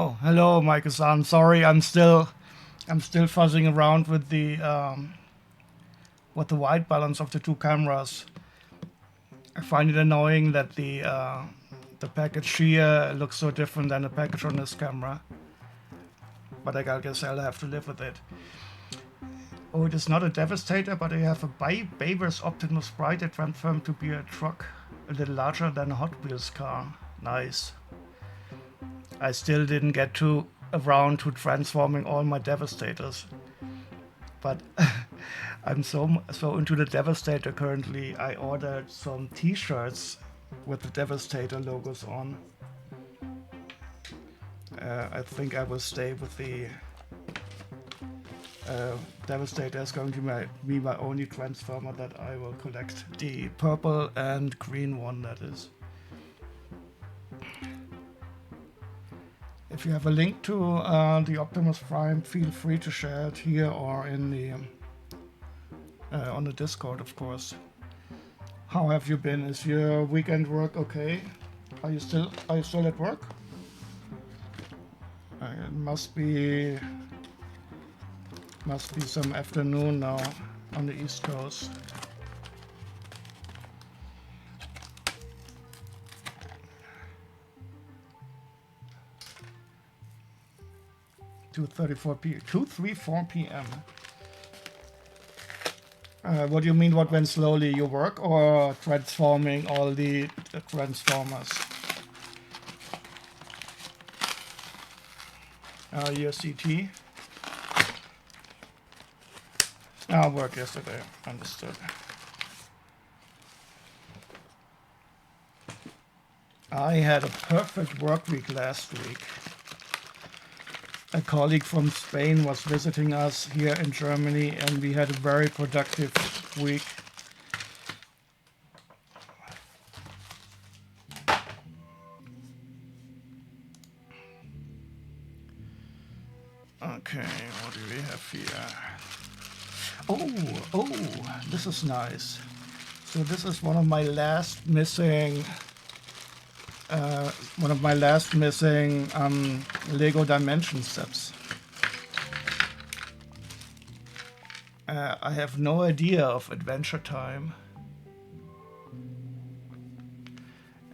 Oh, hello, Michael-san. Sorry, I'm still fuzzing around with the white balance of the two cameras. I find it annoying that the package here looks so different than the package on this camera. But I guess I'll have to live with it. Oh, it is not a Devastator, but I have a Bayverse Optimus Prime that transformed to be a truck a little larger than a Hot Wheels car. Nice. I still didn't get around to transforming all my Devastators. But I'm so into the Devastator currently. I ordered some T-shirts with the Devastator logos on. I think I will stay with the Devastator is going to be my only Transformer that I will collect. The purple and green one, that is. If you have a link to the Optimus Prime, feel free to share it here or in the on the Discord, of course. How have you been? Is your weekend work okay? Are you still at work? It must be some afternoon now on the East Coast. Two three four p.m. What do you mean? What went slowly? Your work or transforming all the Transformers? Your CT. Work yesterday. Understood. I had a perfect work week last week. A colleague from Spain was visiting us here in Germany, and we had a very productive week. Okay, what do we have here? Oh, this is nice. So this is one of my last missing Lego Dimension sets. I have no idea of Adventure Time.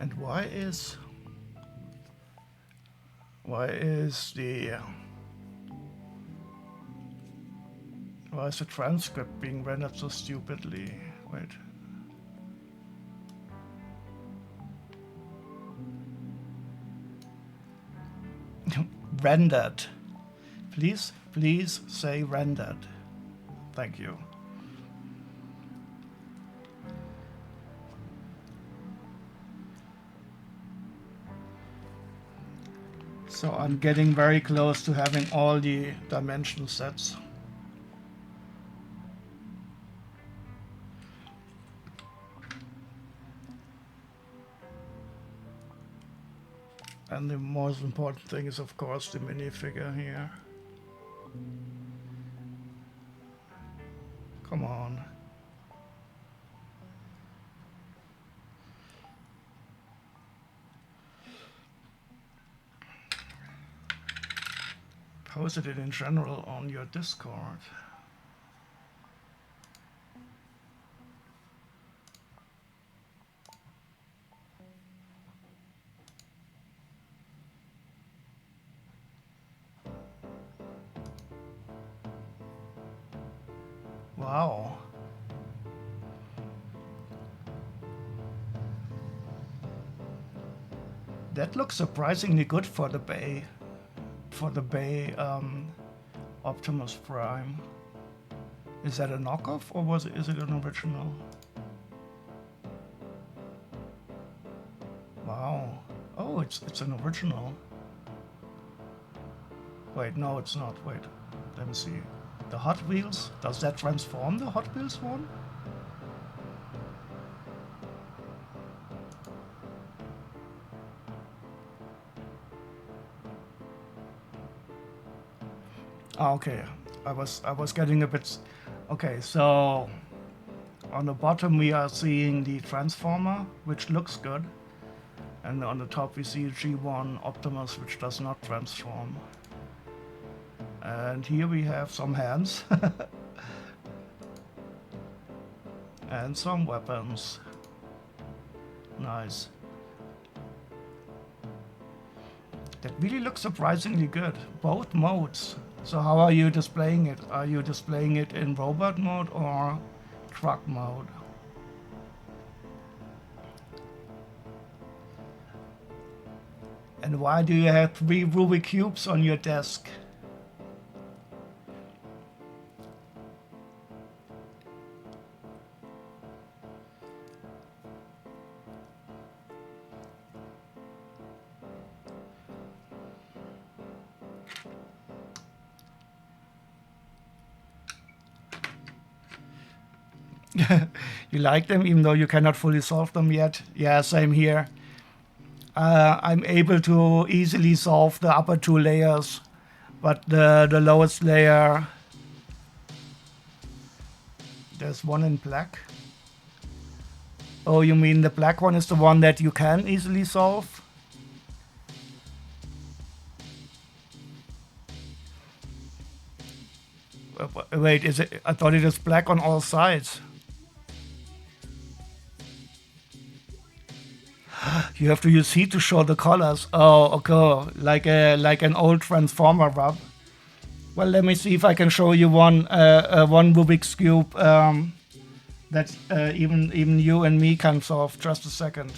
And why is the transcript being rendered so stupidly? Wait. Rendered. Please say rendered. Thank you. So I'm getting very close to having all the dimension sets. And the most important thing is, of course, the minifigure here. Come on. Posted it in general on your Discord. Wow. That looks surprisingly good for the Bay. Optimus Prime. Is that a knockoff or is it an original? Wow. Oh, it's an original. Wait, no, it's not. Wait, let me see. The Hot Wheels? Does that transform the Hot Wheels one? Okay. I was getting a bit. Okay, so on the bottom we are seeing the Transformer, which looks good. And on the top we see G1 Optimus, which does not transform. And here we have some hands. And some weapons. Nice. That really looks surprisingly good. Both modes. So how are you displaying it? Are you displaying it in robot mode or truck mode? And why do you have 3 Rubik cubes on your desk? You like them even though you cannot fully solve them yet? Yeah, same here. I'm able to easily solve the upper 2 layers, but the lowest layer, there's one in black. Oh, you mean the black one is the one that you can easily solve? Wait, is it? I thought it is black on all sides. You have to use heat to show the colors. Oh, okay, like an old transformer rub. Well, let me see if I can show you one Rubik's cube that even you and me can solve. Just a second.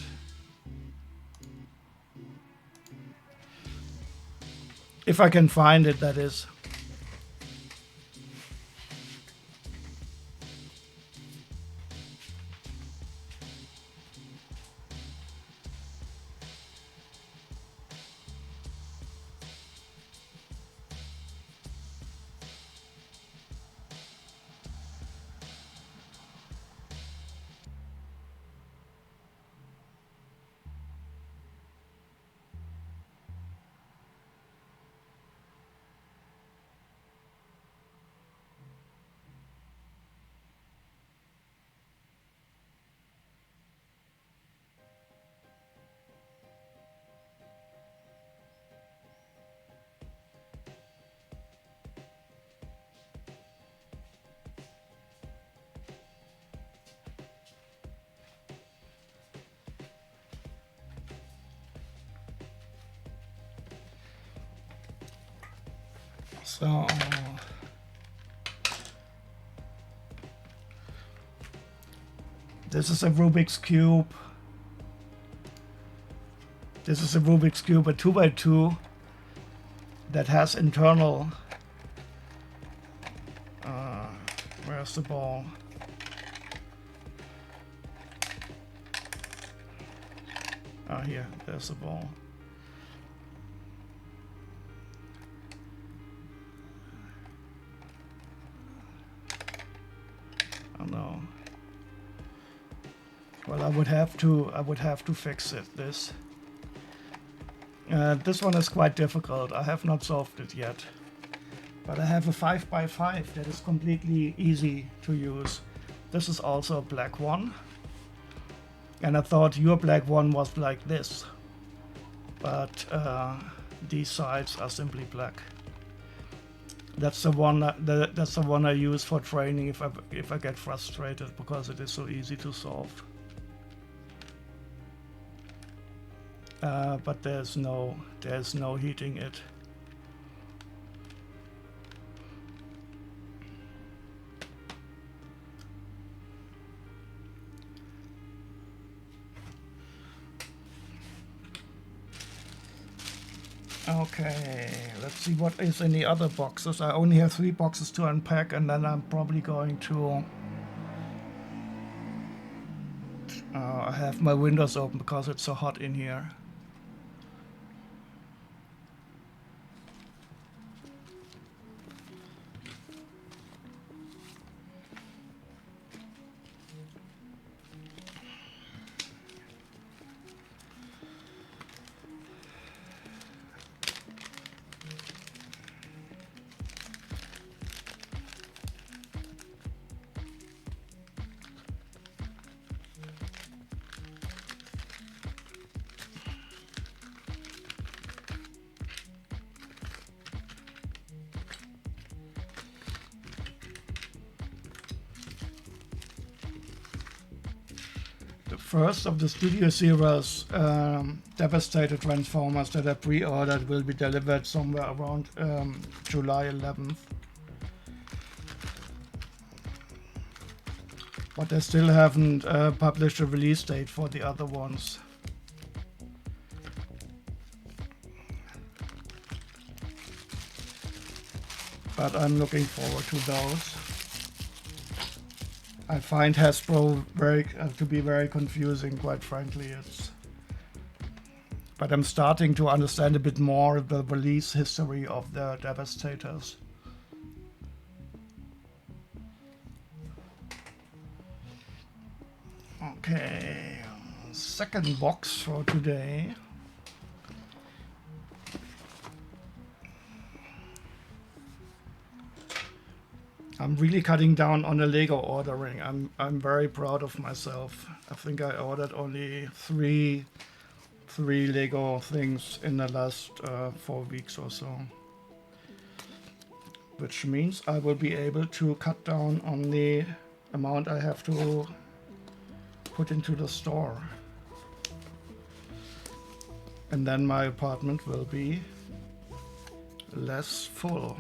If I can find it, that is. So this is a Rubik's Cube. This is a Rubik's Cube, a 2x2 that has internal. Where's the ball? Ah, here, there's the ball. Oh no. Well, I would have to fix it. This one is quite difficult. I have not solved it yet. But I have a 5x5 that is completely easy to use. This is also a black one. And I thought your black one was like this. But these sides are simply black. That's the one that's the one I use for training if I get frustrated because it is so easy to solve. But there's no heating it. Okay, let's see what is in the other boxes. I only have 3 boxes to unpack, and then I'm probably going to I have my windows open because it's so hot in here. the first of the Studio Series Devastator Transformers that I pre-ordered will be delivered somewhere around July 11th. But I still haven't published a release date for the other ones. But I'm looking forward to those. I find Hasbro to be very confusing, quite frankly. But I'm starting to understand a bit more the release history of the Devastators. Okay, second box for today. I'm really cutting down on the Lego ordering. I'm very proud of myself. I think I ordered only three Lego things in the last 4 weeks or so, which means I will be able to cut down on the amount I have to put into the store, and then my apartment will be less full.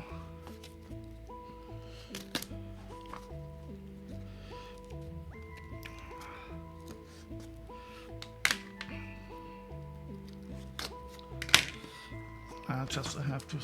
I have to.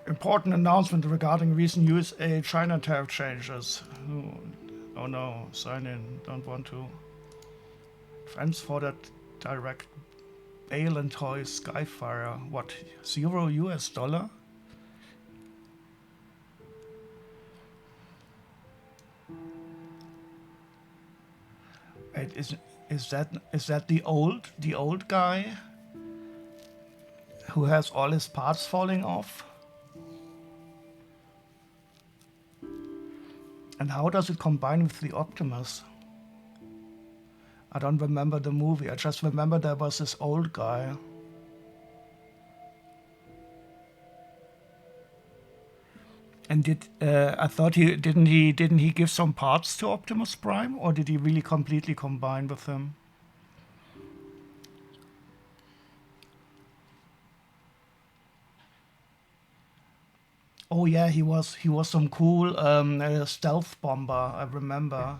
Important announcement regarding recent USA-China tariff changes. Oh no, sign in, don't want to. Friends for that direct Bale and Toy Skyfire. What, $0 US? Wait, is that the old guy who has all his parts falling off? And how does it combine with the Optimus? I don't remember the movie. I just remember there was this old guy. And I thought didn't he give some parts to Optimus Prime, or did he really completely combine with him? Oh yeah, he was some cool stealth bomber. I remember.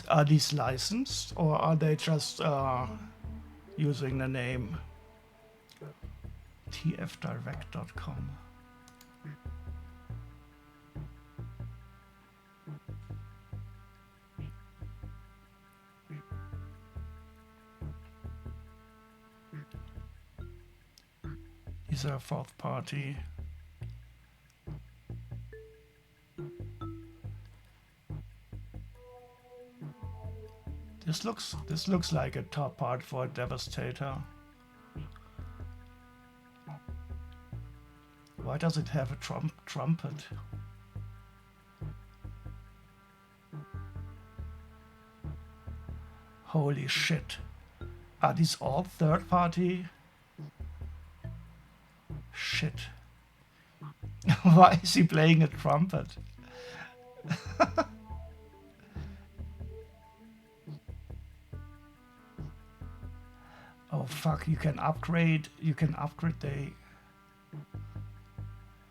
Are these licensed, or are they just using the name? tfdirect.com. These are fourth party. This looks like a top part for a Devastator. Why does it have a trumpet? Holy shit. Are these all third party? Shit. Why is he playing a trumpet? Oh fuck, you can upgrade the...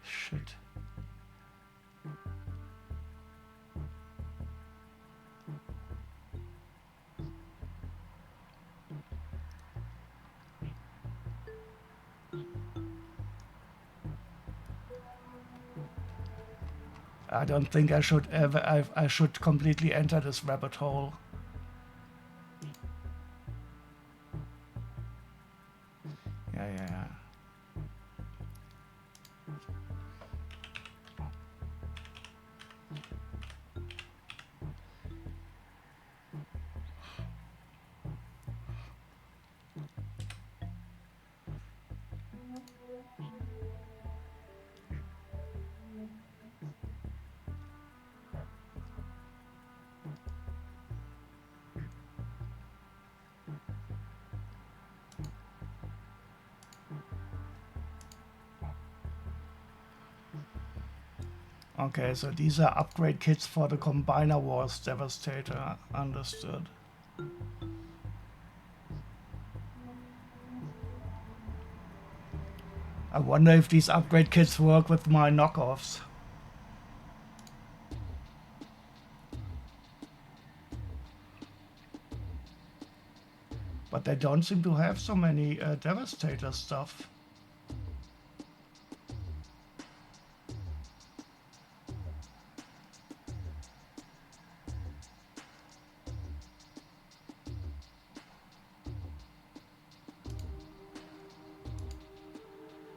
Shit. I don't think I should I should completely enter this rabbit hole. Yeah. Okay, so these are upgrade kits for the Combiner Wars Devastator. Understood. I wonder if these upgrade kits work with my knockoffs. But they don't seem to have so many Devastator stuff.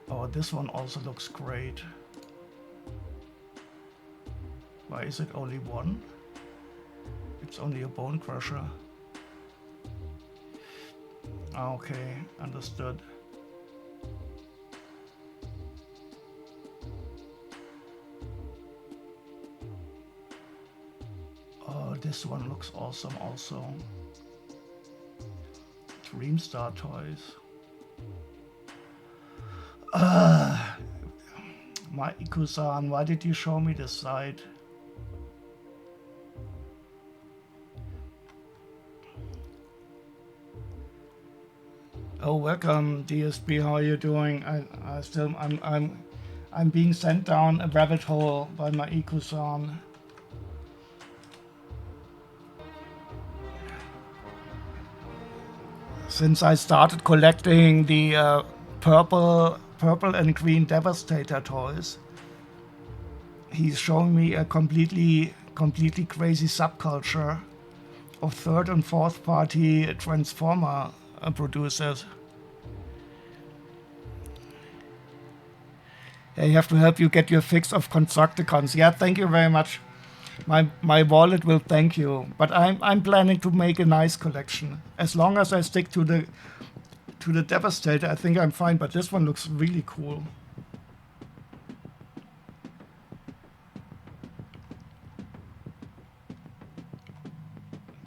Oh, this one also looks great. Why is it only one? It's only a Bone Crusher. Okay, understood. Oh, this one looks awesome also. Dreamstar Toys. Maiku-san, why did you show me this site? Oh, welcome, DSP. How are you doing? I'm being sent down a rabbit hole by Maiku-san. Since I started collecting the purple and green Devastator toys, he's showing me a completely crazy subculture of third and fourth party Transformer producers. I have to help you get your fix of Constructicons. Yeah, thank you very much. My wallet will thank you. But I'm planning to make a nice collection. As long as I stick to the Devastator, I think I'm fine. But this one looks really cool.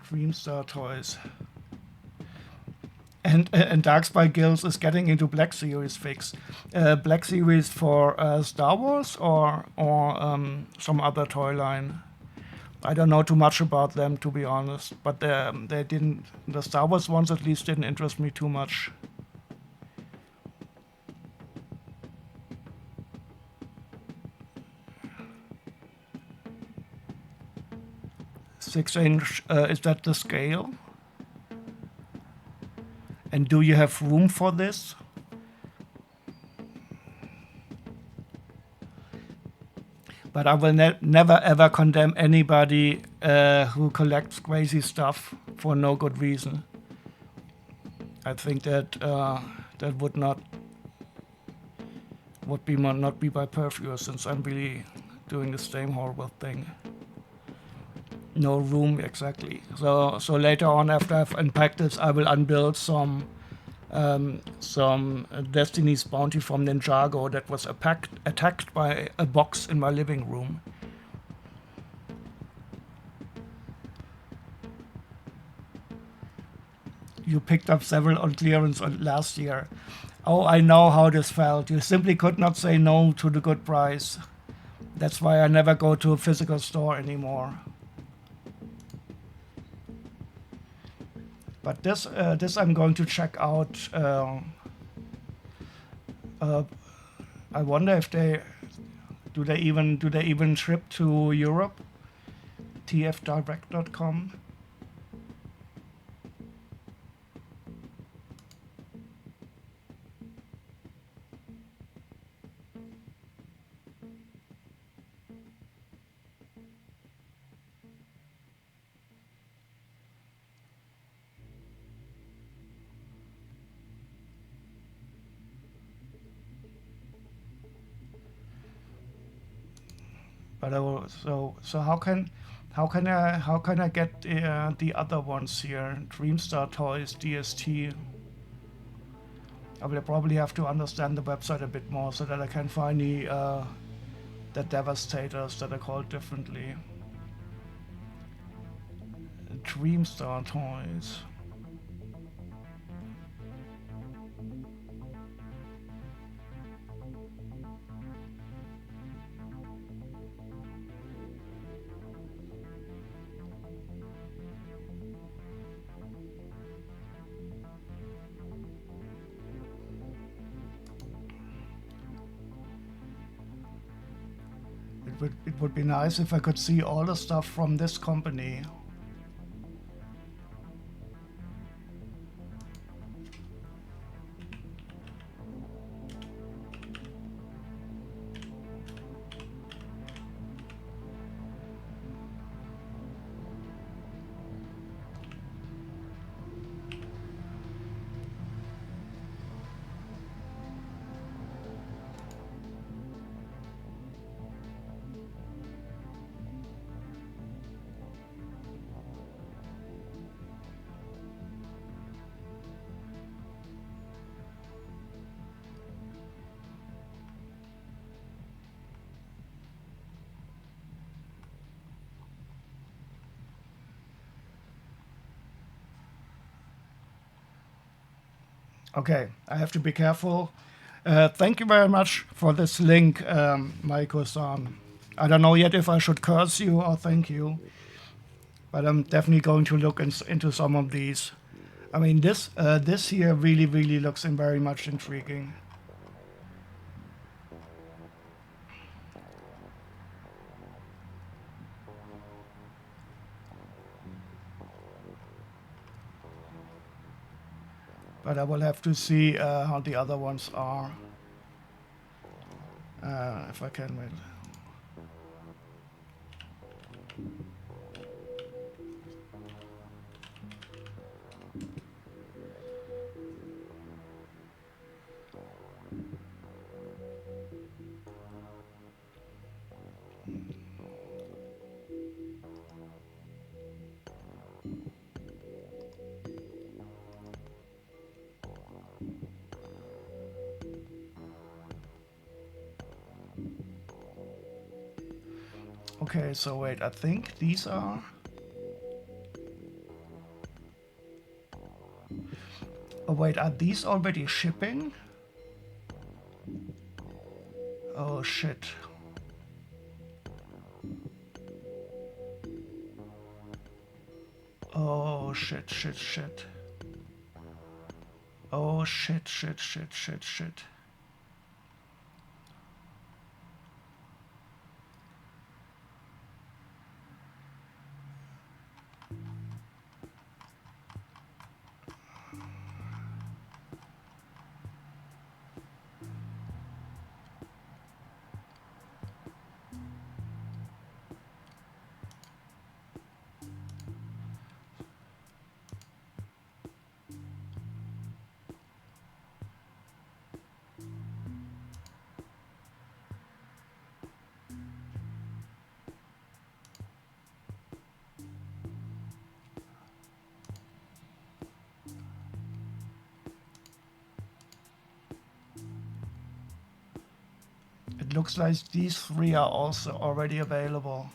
Dreamstar Toys. And Darkspy Guilds is getting into Black Series fix. Black Series for Star Wars or some other toy line. I don't know too much about them, to be honest. But they didn't. The Star Wars ones at least didn't interest me too much. 6-inch, is that the scale? And do you have room for this? But I will never ever condemn anybody who collects crazy stuff for no good reason. I think that that would not be my purview, since I'm really doing the same horrible thing. No room, exactly. So later on, after I've unpacked this, I will unbuild some Destiny's Bounty from Ninjago that was attacked by a box in my living room. You picked up several on clearance last year. Oh, I know how this felt. You simply could not say no to the good price. That's why I never go to a physical store anymore. But this I'm going to check out. I wonder if they even ship to Europe. tfdirect.com. But I will, so how can I get the other ones here? Dreamstar Toys, DST. I will probably have to understand the website a bit more so that I can find the Devastators that are called differently. Dreamstar Toys. It would be nice if I could see all the stuff from this company. Okay, I have to be careful. Thank you very much for this link, Maiko-san. I don't know yet if I should curse you or thank you, but I'm definitely going to look into some of these. I mean, this here really looks very much intriguing. But I will have to see how the other ones are. If I can wait. Okay, so wait, I think these are... Oh wait, are these already shipping? Oh shit. Oh shit, shit, shit. Oh shit, shit, shit, shit, shit. It looks like these three are also already available.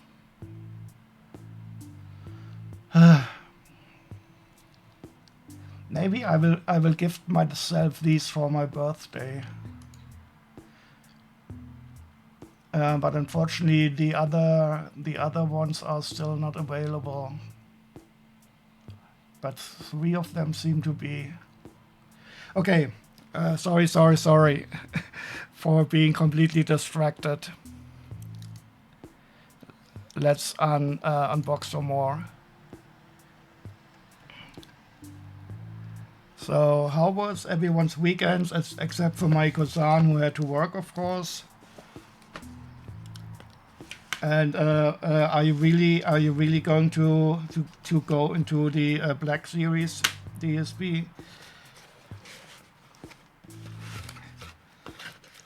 Maybe I will gift myself these for my birthday. But unfortunately the other ones are still not available. But three of them seem to be. Okay, sorry for being completely distracted. Let's unbox some more. So how was everyone's weekends, except for Maiko-san, who had to work, of course? And are you really going to go into the Black Series DSP?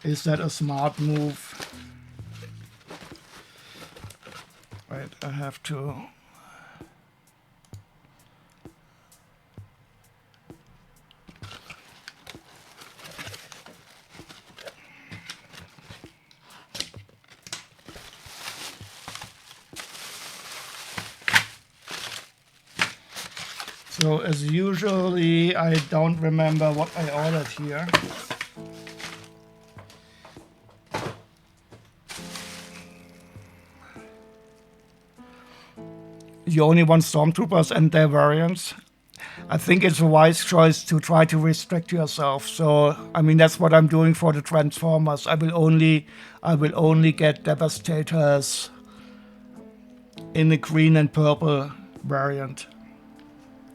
Is that a smart move? Right, I have to. So as usually, I don't remember what I ordered here. You only want Stormtroopers and their variants. I think it's a wise choice to try to restrict yourself. So, I mean, that's what I'm doing for the Transformers. I will only get Devastators in the green and purple variant,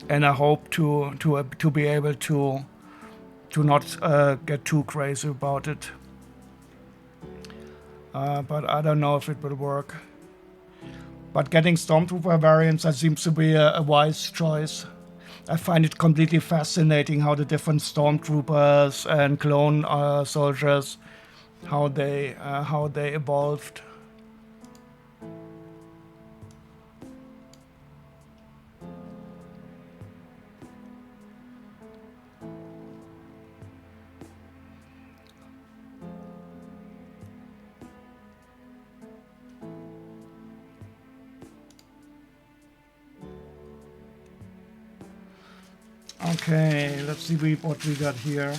and I hope to be able to not get too crazy about it. But I don't know if it will work. But getting Stormtrooper variants, that seems to be a wise choice. I find it completely fascinating how the different Stormtroopers and clone soldiers, how they evolved. Okay, let's see what we got here.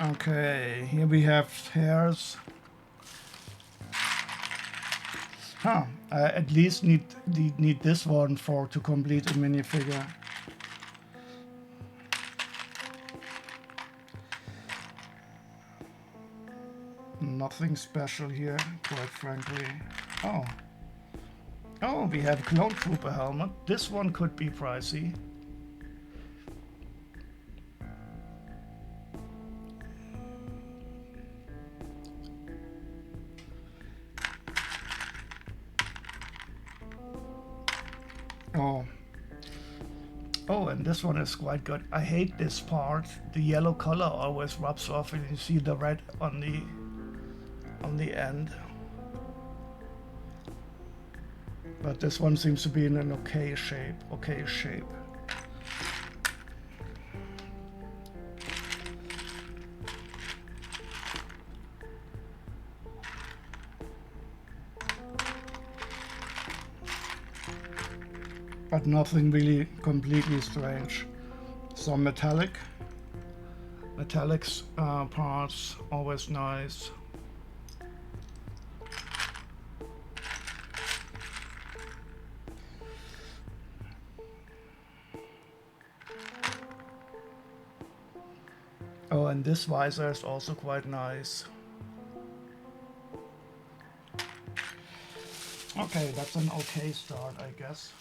Okay, here we have hairs. Huh, I at least need this one to complete a minifigure. Nothing special here, quite frankly. Oh. Oh, we have Clone Trooper helmet. This one could be pricey. Oh. Oh, and this one is quite good. I hate this part. The yellow color always rubs off and you see the red on the end. But this one seems to be in an okay shape. Okay shape. But nothing really completely strange. Some metallics parts, always nice. Oh, and this visor is also quite nice. Okay, that's an okay start, I guess.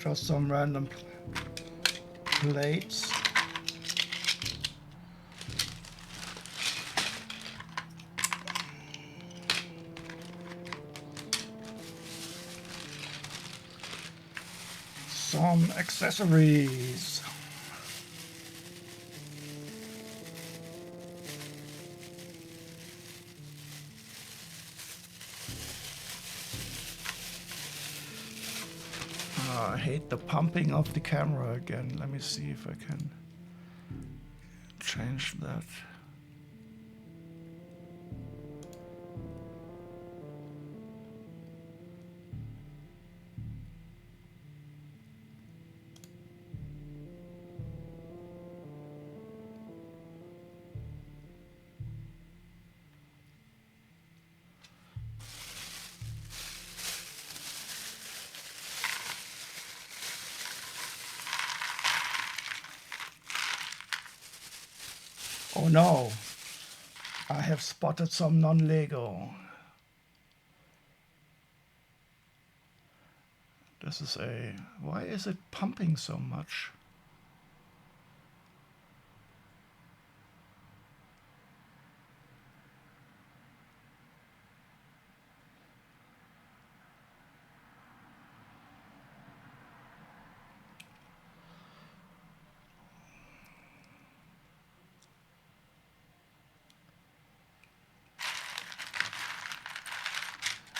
Just some random plates. Some accessories. I hate the pumping of the camera again. Let me see if I can change that. Oh no, I have spotted some non-Lego. This is a... Why is it pumping so much?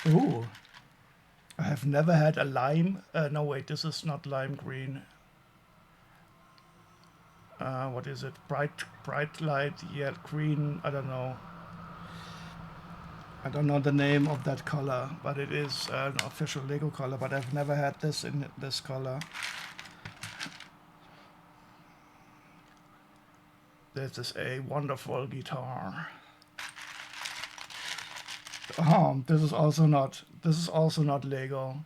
Ooh, I have never had a lime. No, wait, this is not lime green. What is it? Bright light, yeah, green. I don't know. I don't know the name of that color, but it is an official Lego color. But I've never had this in this color. This is a wonderful guitar. Oh, this is also not. This is also not Lego.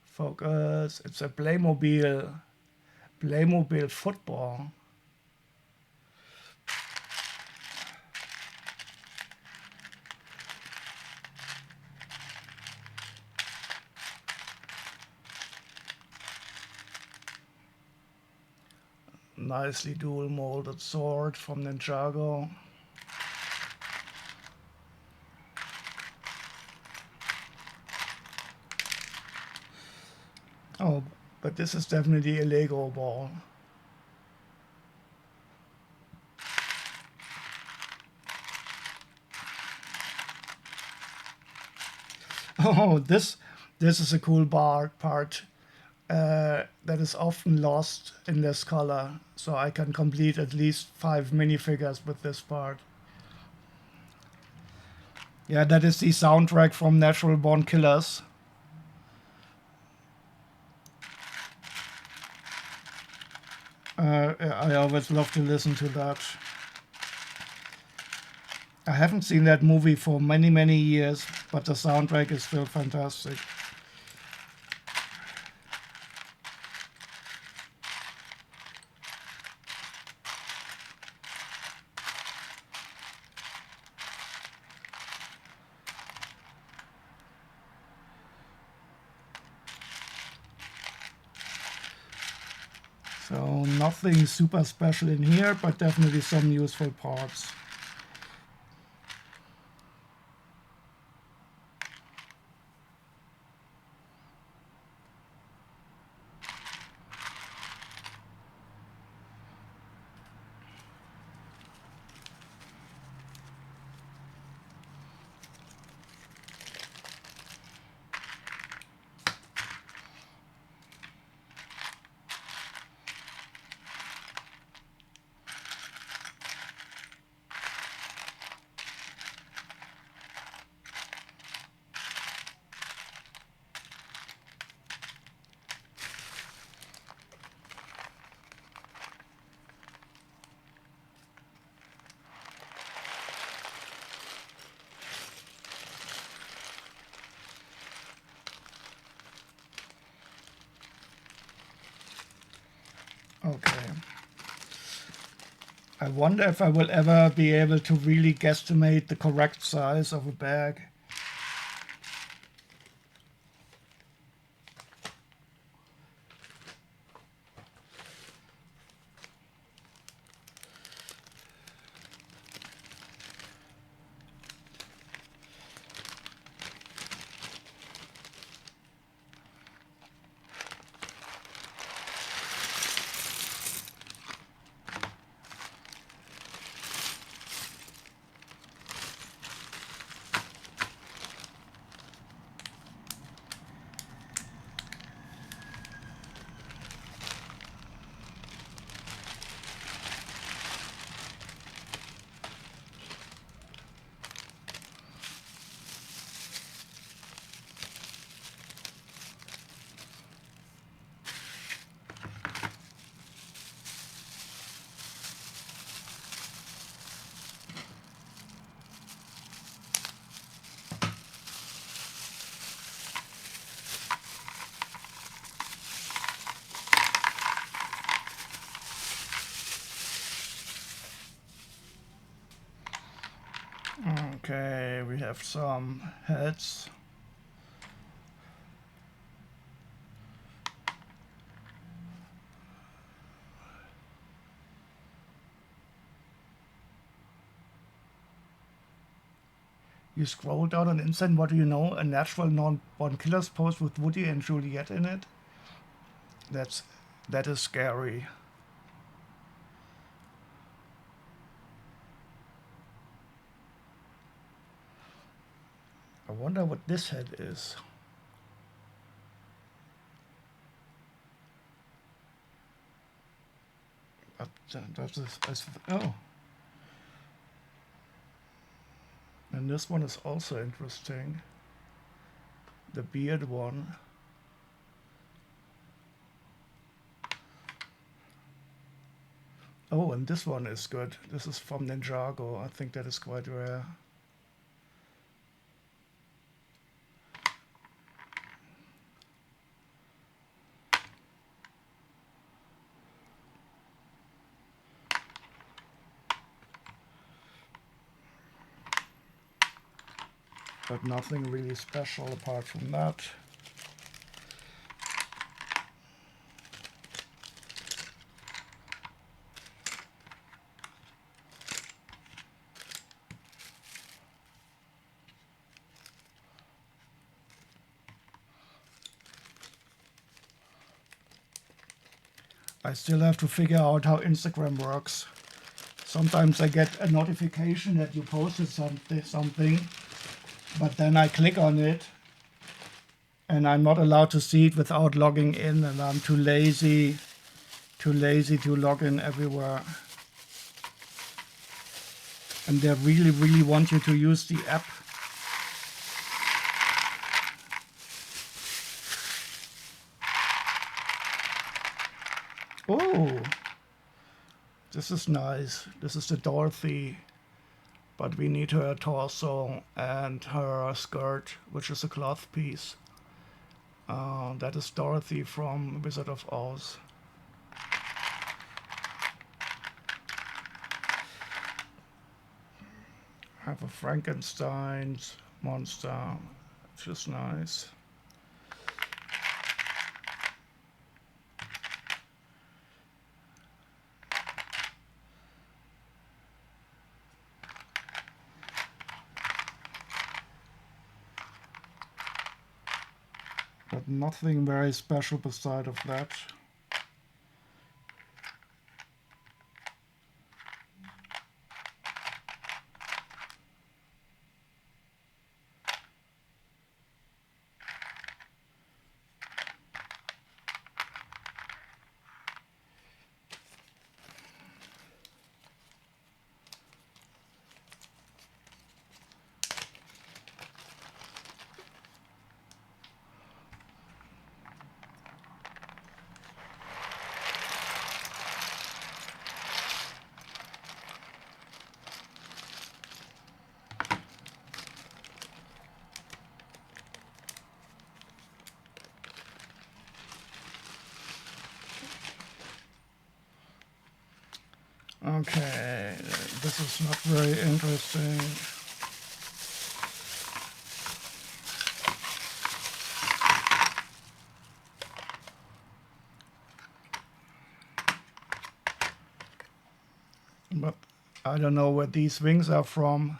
Focus. It's a Playmobil football. Nicely dual molded sword from Ninjago. Oh, but this is definitely a Lego ball. Oh, this This is a cool part that is often lost in this color, so I can complete at least 5 minifigures with this part. Yeah, that is the soundtrack from Natural Born Killers. I always love to listen to that. I haven't seen that movie for many years, but the soundtrack is still fantastic. So nothing super special in here, but definitely some useful parts. Okay. I wonder if I will ever be able to really guesstimate the correct size of a bag. Okay, we have some heads. You scroll down on Instant, what do you know? A natural non-born killers post with Woody and Juliet in it. That is scary. I wonder what this head is. But that is oh. And this one is also interesting. The beard one. Oh, and this one is good. This is from Ninjago. I think that is quite rare. But nothing really special apart from that. I still have to figure out how Instagram works. Sometimes I get a notification that you posted something, but then I click on it and I'm not allowed to see it without logging in, and I'm too lazy to log in everywhere. And they really want you to use the app. Oh, this is nice. This is the Dorothy, but we need her torso and her skirt, which is a cloth piece. That is Dorothy from Wizard of Oz. Have a Frankenstein's monster, which is nice. But nothing very special beside of that. Okay, this is not very interesting. But I don't know where these wings are from.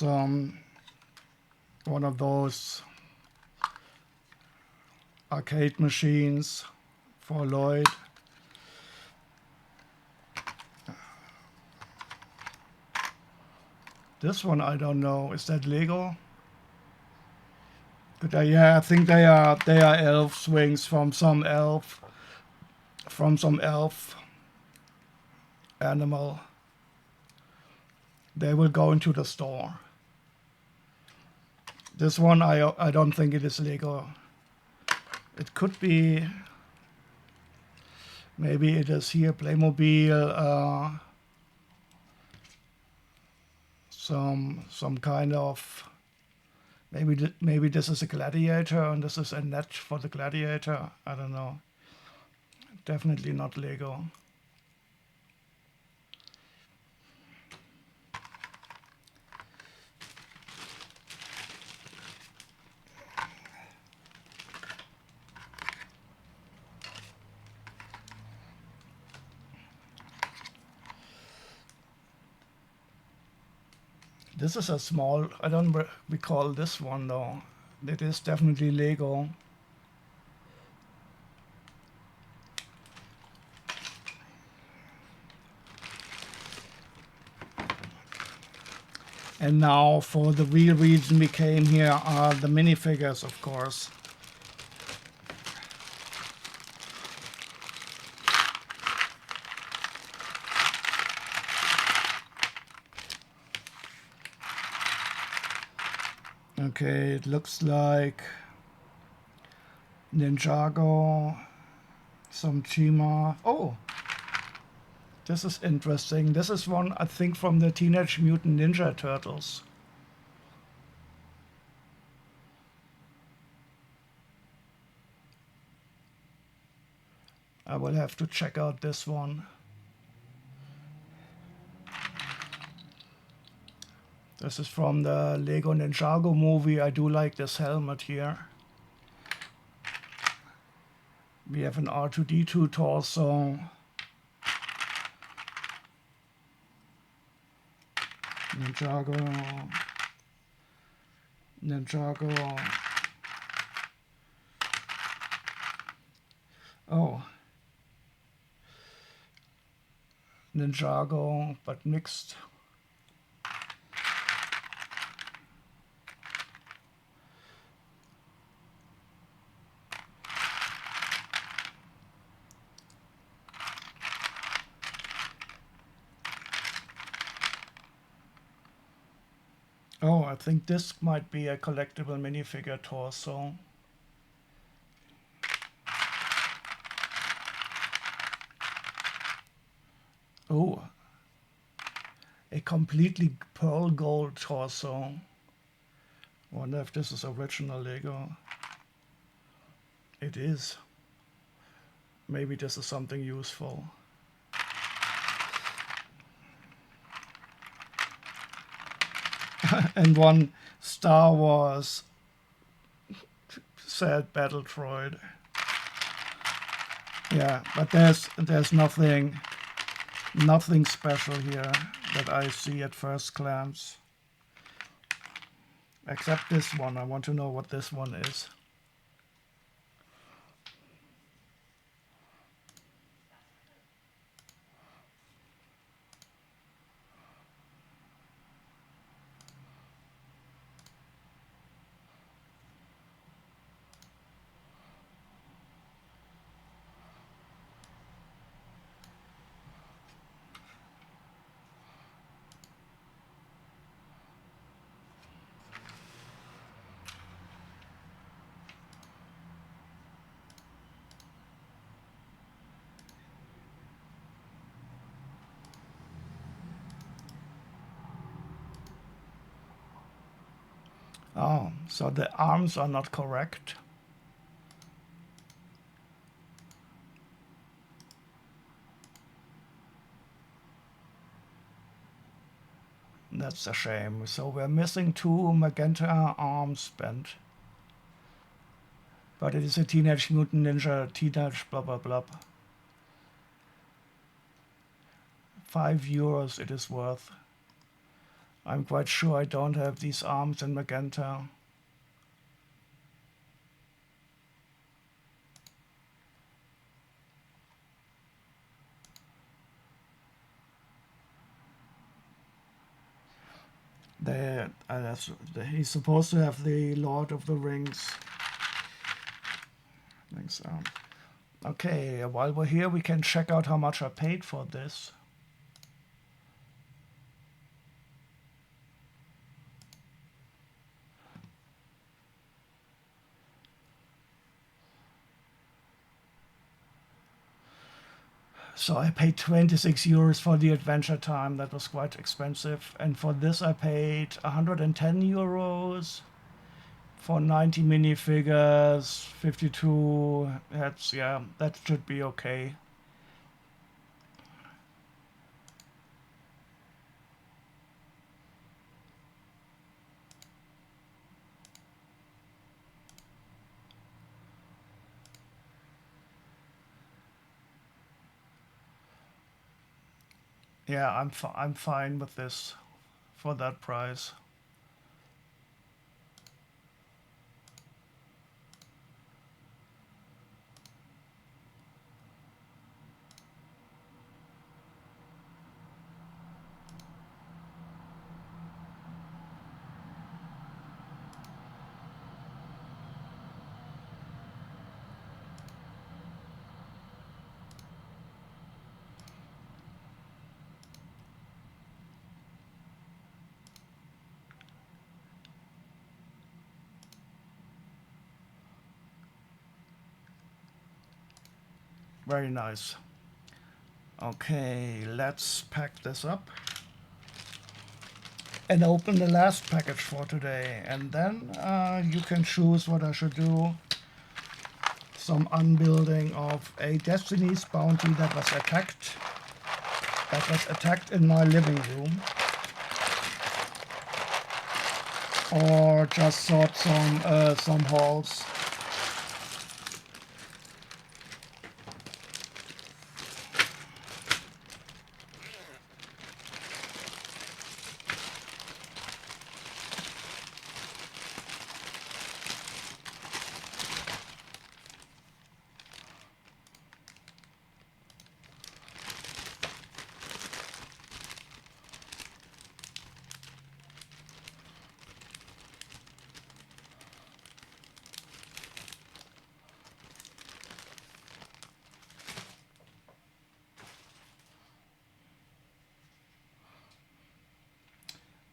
One of those arcade machines for Lloyd. This one I don't know. Is that Lego? Yeah, I think they are elf wings from some elf animal. They will go into the store. This one I don't think it is Lego. It could be. Maybe it is here Playmobil. Some kind of. Maybe this is a gladiator and this is a net for the gladiator. I don't know. Definitely not Lego. This is a small, I don't recall this one though. It is definitely Lego. And now for the real reason we came here are the minifigures, of course. Okay, it looks like Ninjago, some Chima. Oh, this is interesting. This is one, I think, from the Teenage Mutant Ninja Turtles. I will have to check out this one. This is from the Lego Ninjago movie. I do like this helmet here. We have an R2-D2 torso. Ninjago. Oh. Ninjago, but mixed. I think this might be a collectible minifigure torso. Oh, a completely pearl gold torso. Wonder if this is original Lego. It is. Maybe this is something useful. And one Star Wars sad battle droid. Yeah, but there's nothing special here that I see at first glance. Except this one. I want to know what this one is. Oh, so the arms are not correct. That's a shame. So we're missing 2 magenta arms bent. But it is a Teenage Mutant Ninja teenage blah blah blah. €5 it is worth. I'm quite sure I don't have these arms in magenta. He's supposed to have the Lord of the Rings. Thanks. Okay, while we're here, we can check out how much I paid for this. So I paid €26 for the Adventure Time. That was quite expensive. And for this I paid €110 for 90 minifigures, 52 heads. Yeah, that should be okay. Yeah, I'm fine with this for that price. Very nice. Okay, let's pack this up and open the last package for today. And then you can choose what I should do. Some unbuilding of a Destiny's bounty that was attacked. In my living room. Or just sort some hauls.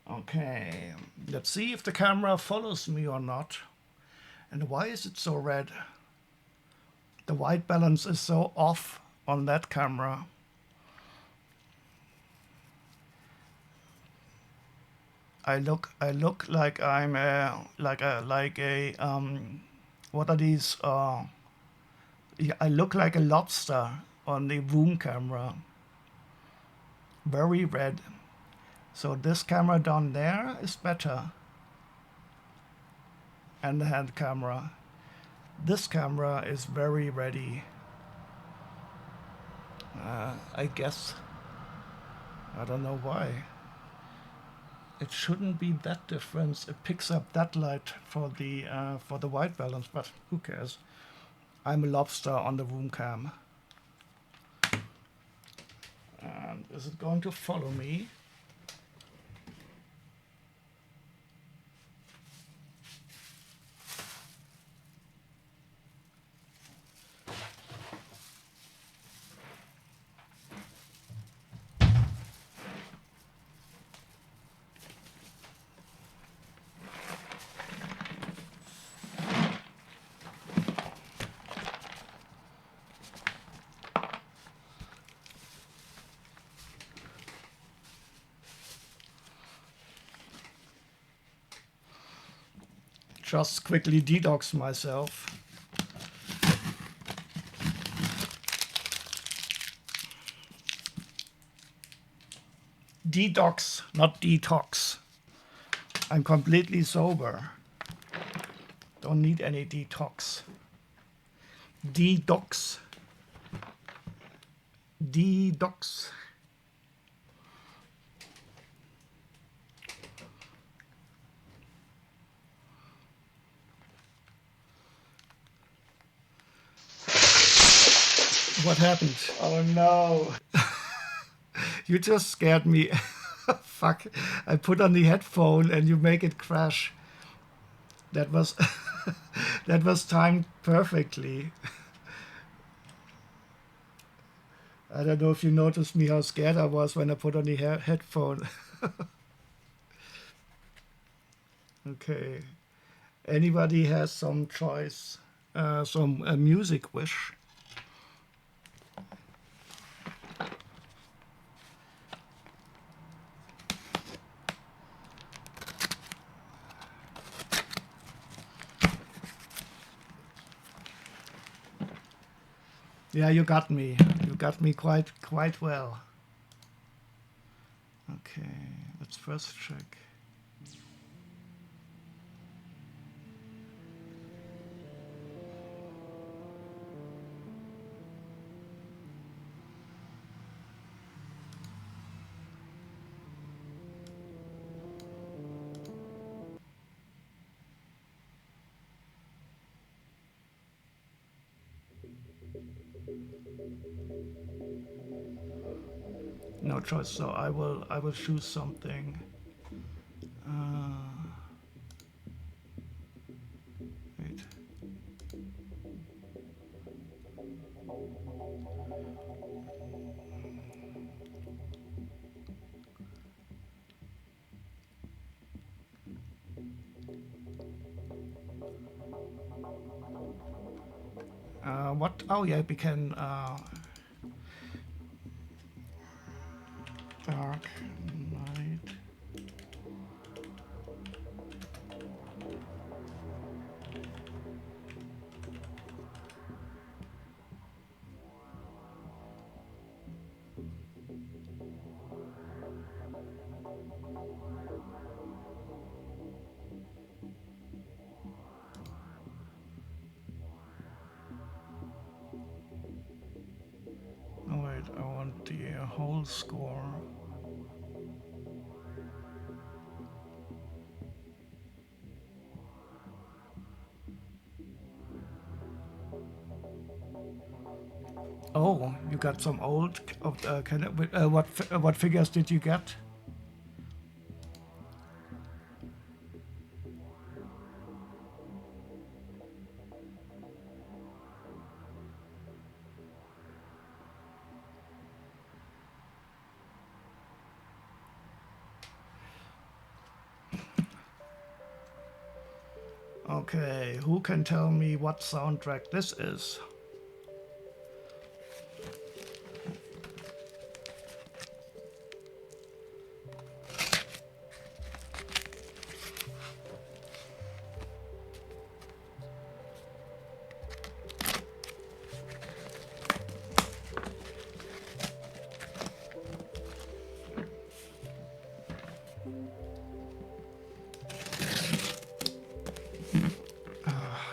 Okay, Let's see if the camera follows me or not. And why is it so red? The white balance is so off on that camera. I look like I'm like a what are these? Yeah, I look like a lobster on the Voom camera. Very red. So this camera down there is better. And the hand camera. This camera is very ready. I guess. I don't know why. It shouldn't be that difference. It picks up that light for the white balance, but who cares? I'm a lobster on the Voom cam. And is it going to follow me? Just quickly detox myself. Detox, not detox. I'm completely sober. Don't need any detox. Detox. Detox. What happened? Oh no. You just scared me. Fuck. I put on the headphone and you make it crash. That was that was timed perfectly. I don't know if you noticed me how scared I was when I put on the headphone. Okay. Anybody has some choice? Some music wish? Yeah, you got me. You got me quite well. Okay, let's first check. No choice, so I will choose something. Wait. What? Oh yeah, we can dark night. Oh wait, I want the whole score. Oh, you got some old. What figures did you get? Okay, who can tell me what soundtrack this is?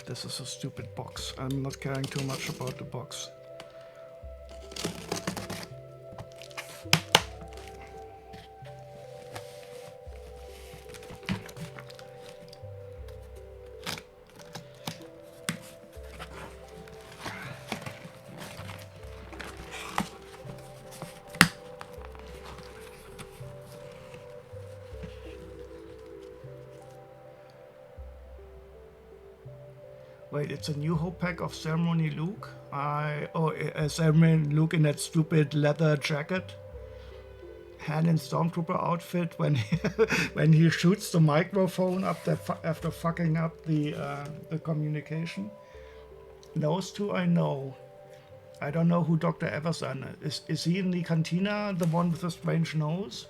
This is a stupid box. I'm not caring too much about the box. Wait, it's a New Hope pack of Ceremony Luke? Ceremony Luke in that stupid leather jacket. Han in Stormtrooper outfit when he, when he shoots the microphone up after fucking up the communication. Those two I know. I don't know who Dr. Everson is. Is he in the cantina, the one with the strange nose?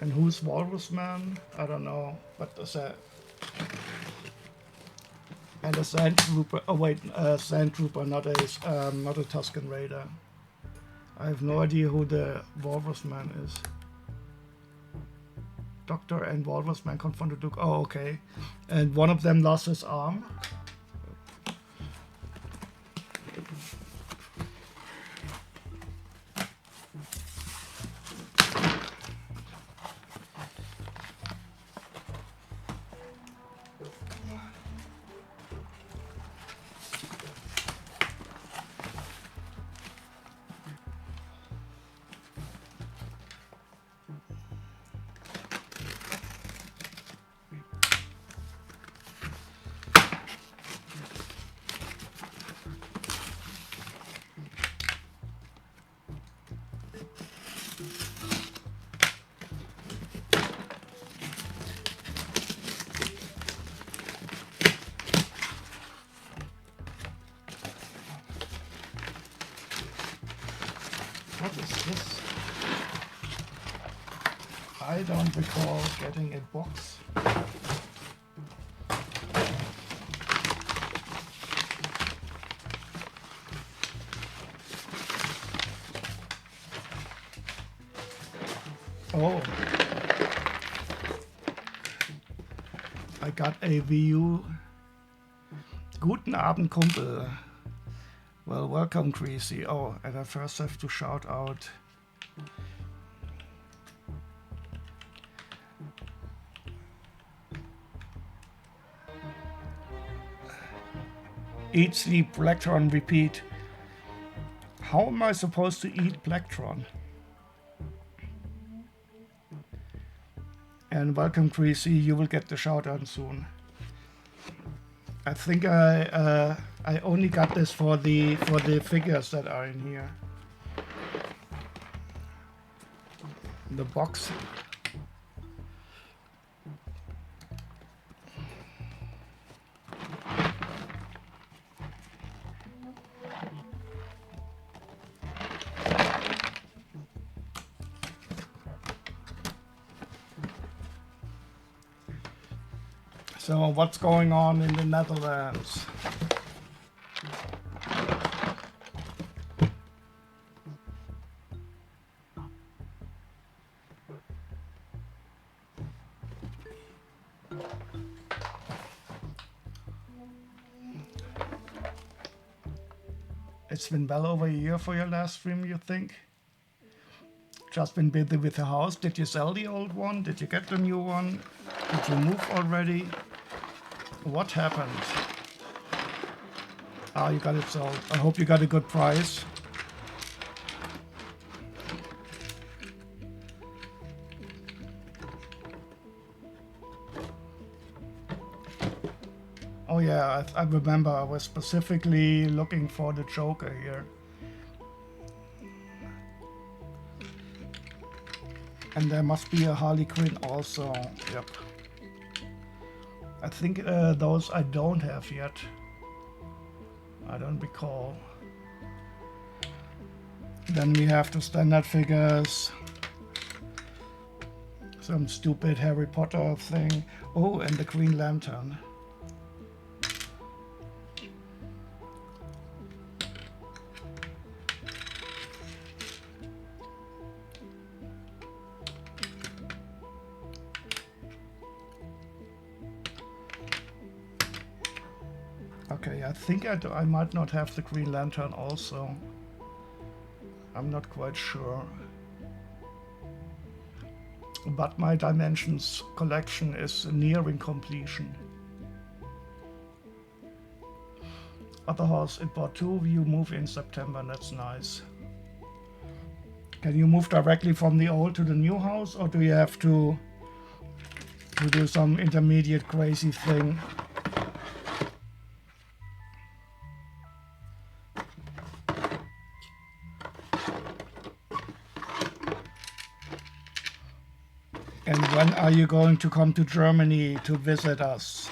And who's Walrus Man? I don't know. But there's a... And a Sand Trooper. Oh wait, Sand Trooper, not a Tusken Raider. I have no idea who the Walrus Man is. Doctor and Walrus Man confronted Luke. Oh, okay. And one of them lost his arm. What is this? I don't recall getting a box. Oh. I got a VU. Guten Abend, Kumpel. Well, welcome, Greasy. Oh, and I first have to shout out. Eat, sleep, Blacktron, repeat. How am I supposed to eat Blacktron? And welcome, Greasy. You will get the shout out soon. I think I only got this for the figures that are in here. The box. So what's going on in the Netherlands? It's been well over a year for your last stream, you think? Just been busy with the house. Did you sell the old one? Did you get the new one? Did you move already? What happened? Ah, you got it sold. I hope you got a good price. Oh yeah, I remember I was specifically looking for the Joker here. And there must be a Harley Quinn also. Yep. I think those I don't have yet. I don't recall. Then we have the standard figures. Some stupid Harry Potter thing. Oh, and the Green Lantern. Okay, I think I might not have the Green Lantern also. I'm not quite sure. But my Dimensions collection is nearing completion. Other house in part 2, you move in September, and that's nice. Can you move directly from the old to the new house, or do you have to do some intermediate crazy thing? And when are you going to come to Germany to visit us?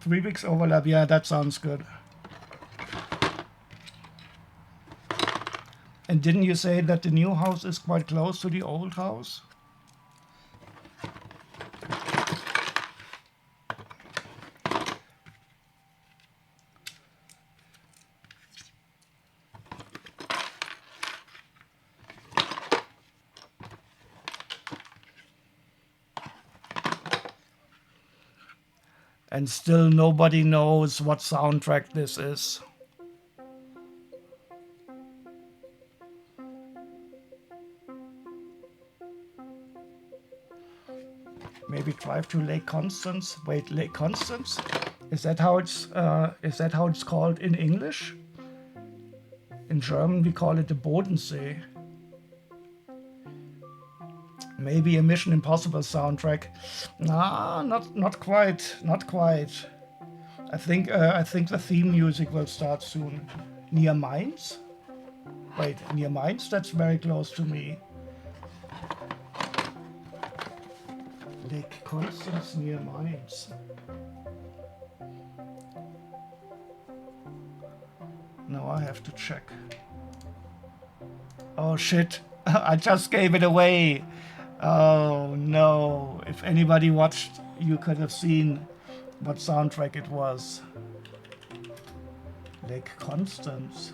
Three weeks overlap, yeah, that sounds good. And didn't you say that the new house is quite close to the old house? And still nobody knows what soundtrack this is. Maybe drive to Lake Constance. Wait, Lake Constance? Is that how it's called in English? In German we call it the Bodensee. Maybe a Mission Impossible soundtrack. Nah, not quite. Not quite. I think the theme music will start soon. Near Mainz? Wait, near Mainz? That's very close to me. Lake Constance near Mainz. Now I have to check. Oh shit, I just gave it away. Oh no, if anybody watched, you could have seen what soundtrack it was. Lake Constance.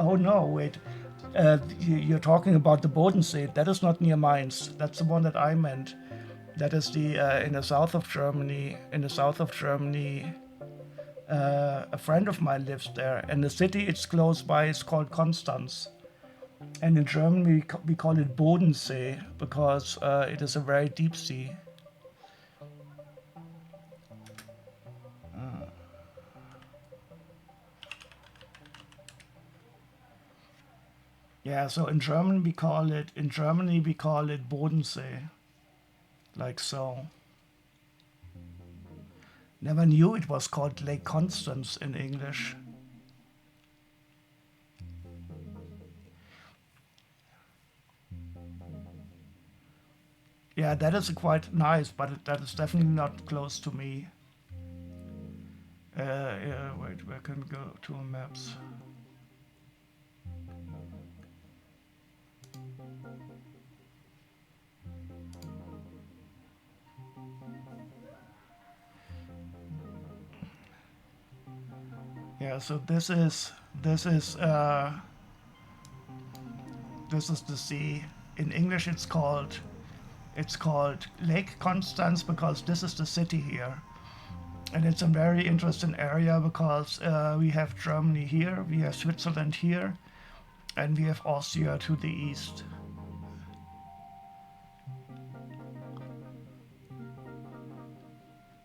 Oh no, wait. You're talking about the Bodensee. That is not near Mainz. That's the one that I meant. That is the in the south of Germany. In the south of Germany, a friend of mine lives there, and the city it's close by is called Konstanz. And in German we call it Bodensee because it is a very deep sea. Yeah, so in Germany we call it Bodensee, like so. Never knew it was called Lake Constance in English. Yeah, that is quite nice, but that is definitely not close to me. Yeah, wait, where can we go to maps? Yeah, so this is the sea. In English, it's called Lake Constance because this is the city here, and it's a very interesting area because we have Germany here, we have Switzerland here, and we have Austria to the east.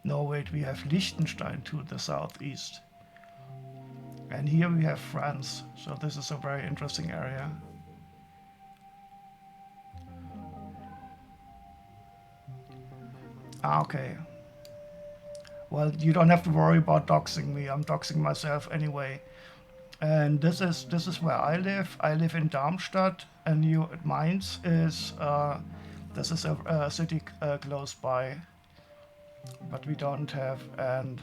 No, wait, we have Liechtenstein to the southeast. And here we have France, so this is a very interesting area. Ah, okay. Well, you don't have to worry about doxing me. I'm doxing myself anyway. And this is where I live. I live in Darmstadt, and Mainz is this is a city close by, but we don't have. And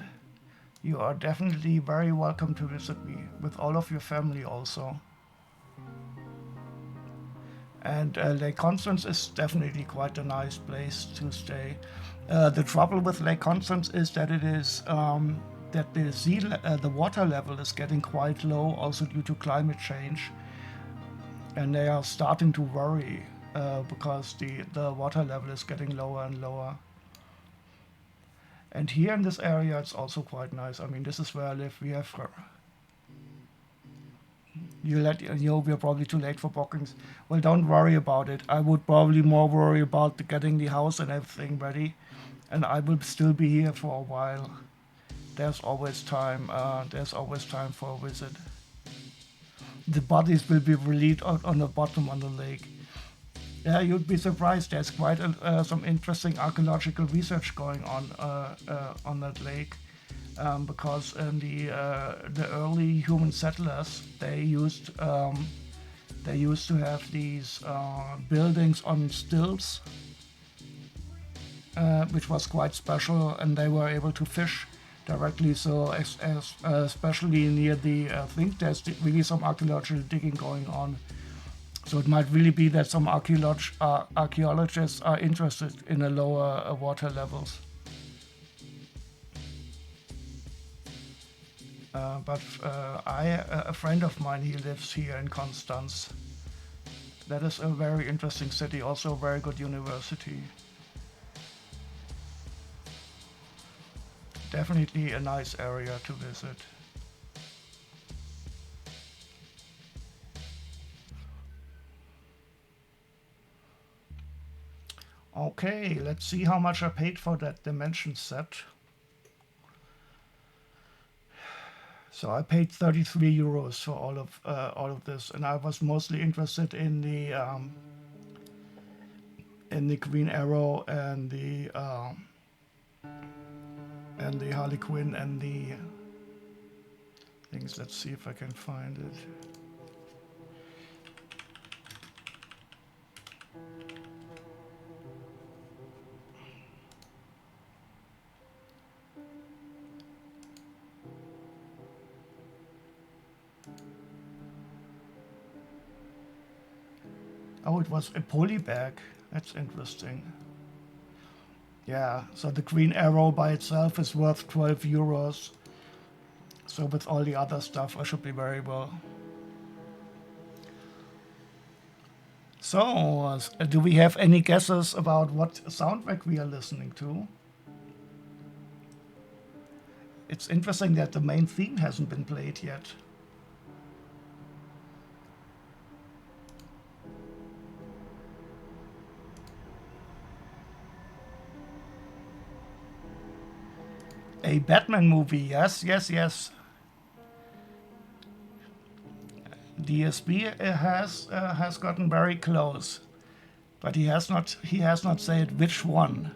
you are definitely very welcome to visit me with all of your family also. And Lake Constance is definitely quite a nice place to stay. The trouble with Lake Constance is that it is that the water level is getting quite low, also due to climate change, and they are starting to worry because the water level is getting lower and lower. And here in this area, it's also quite nice. I mean, this is where I live. We have we're probably too late for bookings. Well, don't worry about it. I would probably more worry about getting the house and everything ready, and I will still be here for a while. There's always time. There's always time for a visit. The bodies will be released on the bottom on the lake. Yeah, you'd be surprised. There's quite some interesting archaeological research going on that lake. Because in the early human settlers, they used to have these buildings on stilts, which was quite special, and they were able to fish directly. So especially near the I think there's really some archaeological digging going on. So it might really be that some archaeologists are interested in the lower water levels. But a friend of mine, he lives here in Constance. That is a very interesting city, also a very good university. Definitely a nice area to visit. Okay, let's see how much I paid for that dimension set. So I paid 33 euros for all of this, and I was mostly interested in the Green Arrow and the Harley Quinn and the things. Let's see if I can find it. Oh, it was a polybag. That's interesting. Yeah, so the Green Arrow by itself is worth 12 euros. So with all the other stuff, I should be very well. So, do we have any guesses about what soundtrack we are listening to? It's interesting that the main theme hasn't been played yet. A Batman movie, yes, yes, yes. DSB has gotten very close, but he has not said which one.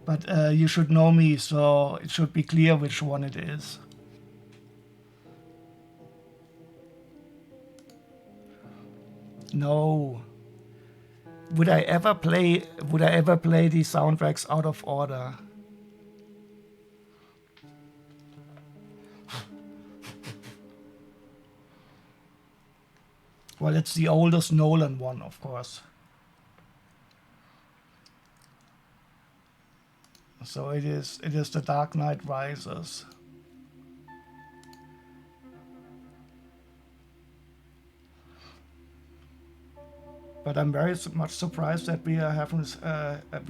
But you should know me, so it should be clear which one it is. No. Would I ever play these soundtracks out of order? Well, it's the oldest Nolan one, of course. So it is The Dark Knight Rises. But I'm very much surprised that we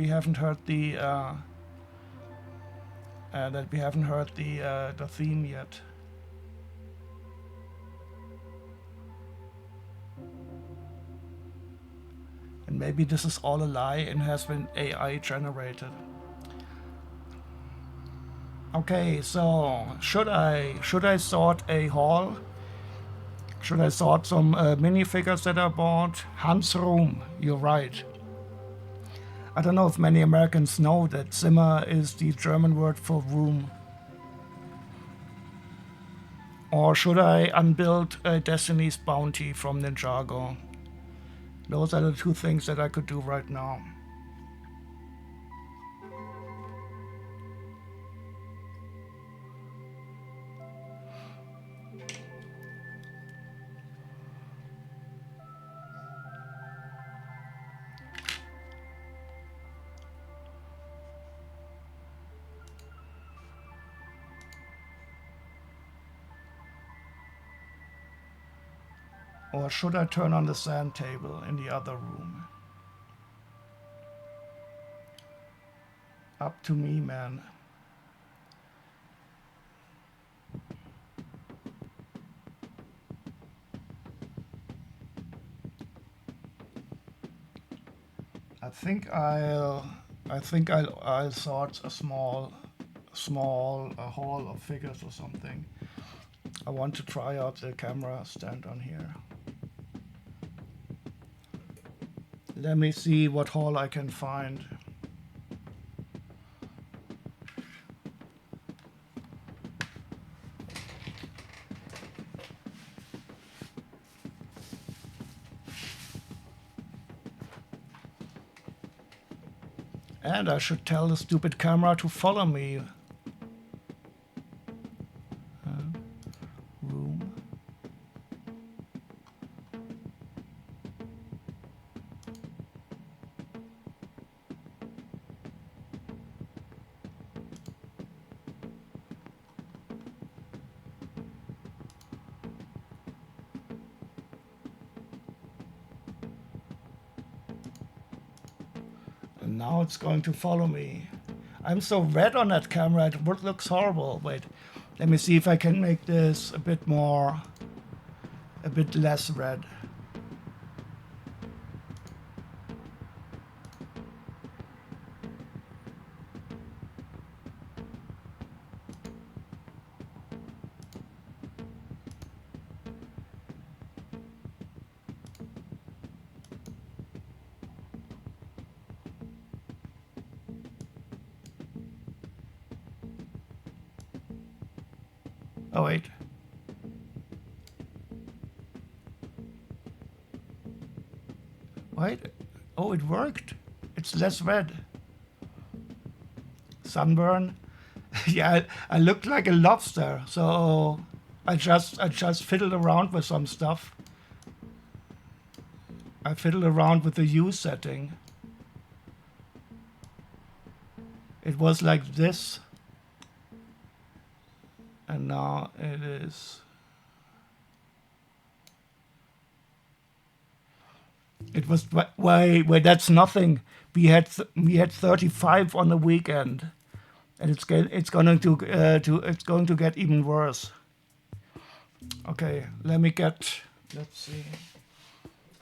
haven't heard the theme yet. And maybe this is all a lie and has been AI generated. Okay, so should I sort a haul? Should I sort some minifigures that I bought? Hans Room, you're right. I don't know if many Americans know that Zimmer is the German word for room. Or should I unbuild Destiny's Bounty from Ninjago? Those are the two things that I could do right now. Or should I turn on the sand table in the other room? Up to me, man. I think I'll sort a small hall of figures or something. I want to try out the camera stand on here. Let me see what hall I can find. And I should tell the stupid camera to follow me. Room. And now it's going to follow me. I'm so red on that camera, it looks horrible. Wait, let me see if I can make this a bit less red. Oh, wait. Wait. Oh, it worked. It's less red. Sunburn. Yeah, I looked like a lobster, so I just fiddled around with some stuff. I fiddled around with the hue setting. It was like this. And now it is. It was wait, that's nothing. We had 35 on the weekend, and it's going to get even worse. Okay, let's see.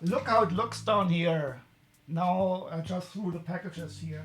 Look how it looks down here. Now I just threw the packages here.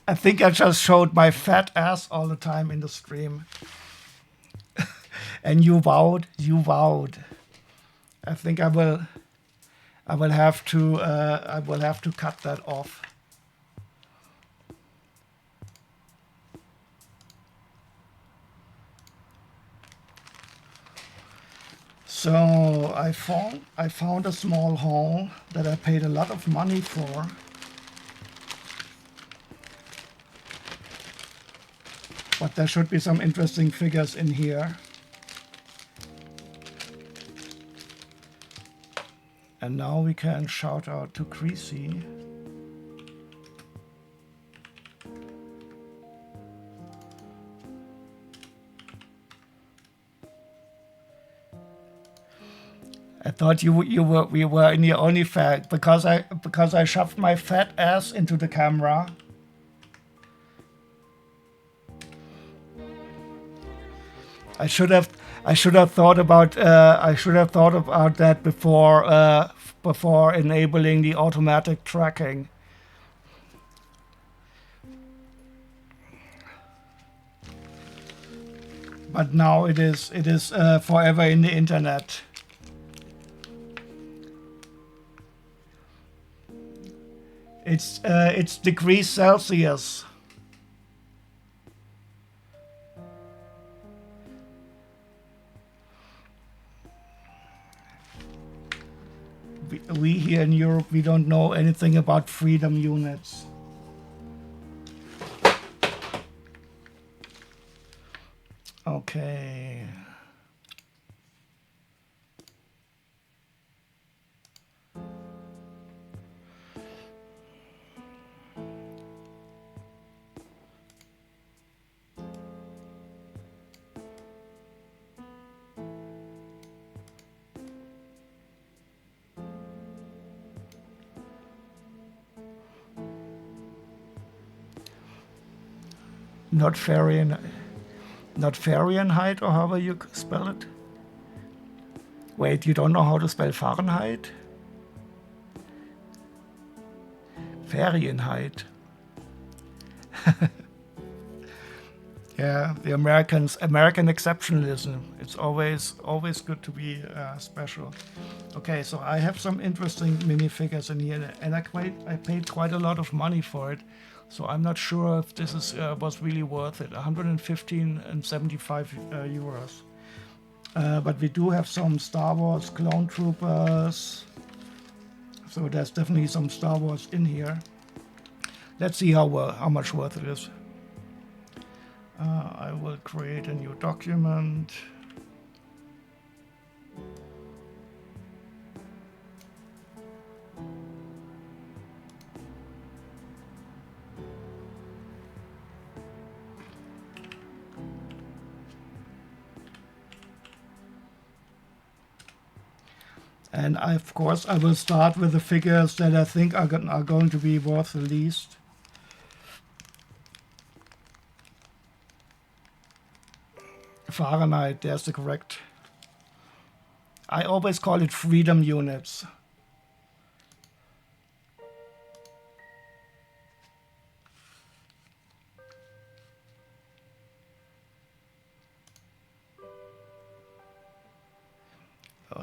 I think I just showed my fat ass all the time in the stream. And you vowed. I think I will have to cut that off. So I found a small haul that I paid a lot of money for. But there should be some interesting figures in here. And now we can shout out to Creasy. I thought we were in your only fact because I shoved my fat ass into the camera. I should have thought about that before enabling the automatic tracking. But now it is forever in the internet. It's degrees Celsius. We here in Europe, we don't know anything about freedom units. Okay. Not Fahrenheit, or however you spell it. Wait, you don't know how to spell Fahrenheit? Fahrenheit. Yeah, the American exceptionalism. It's always good to be special. Okay, so I have some interesting minifigures in here, and I paid quite a lot of money for it. So I'm not sure if this was really worth it. 115 and 75 euros. But we do have some Star Wars Clone Troopers. So there's definitely some Star Wars in here. Let's see how much worth it is. I will create a new document. And of course, I will start with the figures that I think are going to be worth the least. Fahrenheit, there's the correct. I always call it freedom units.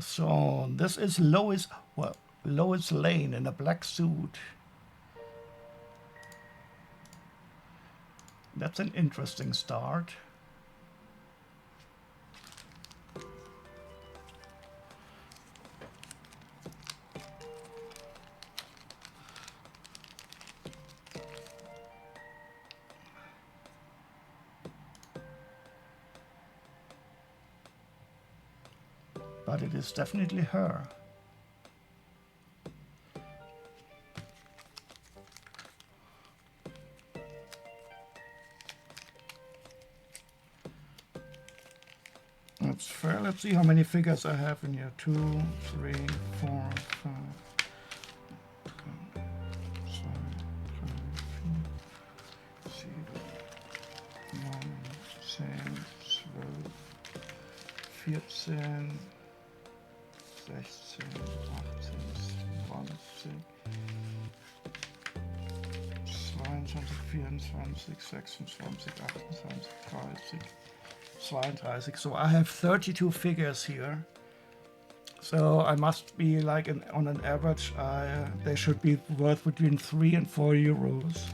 So this is Lois Lane in a black suit. That's an interesting start. But it is definitely her. That's fair. Let's see how many figures I have in here. 2, 3, 4, 5, 6, 7, 8, 9, 10, 12, 14, 16, 18, 20, 22, 24, 26, 28, 32. So I have 32 figures here. So I must be like on an average, they should be worth between 3 and 4 euros.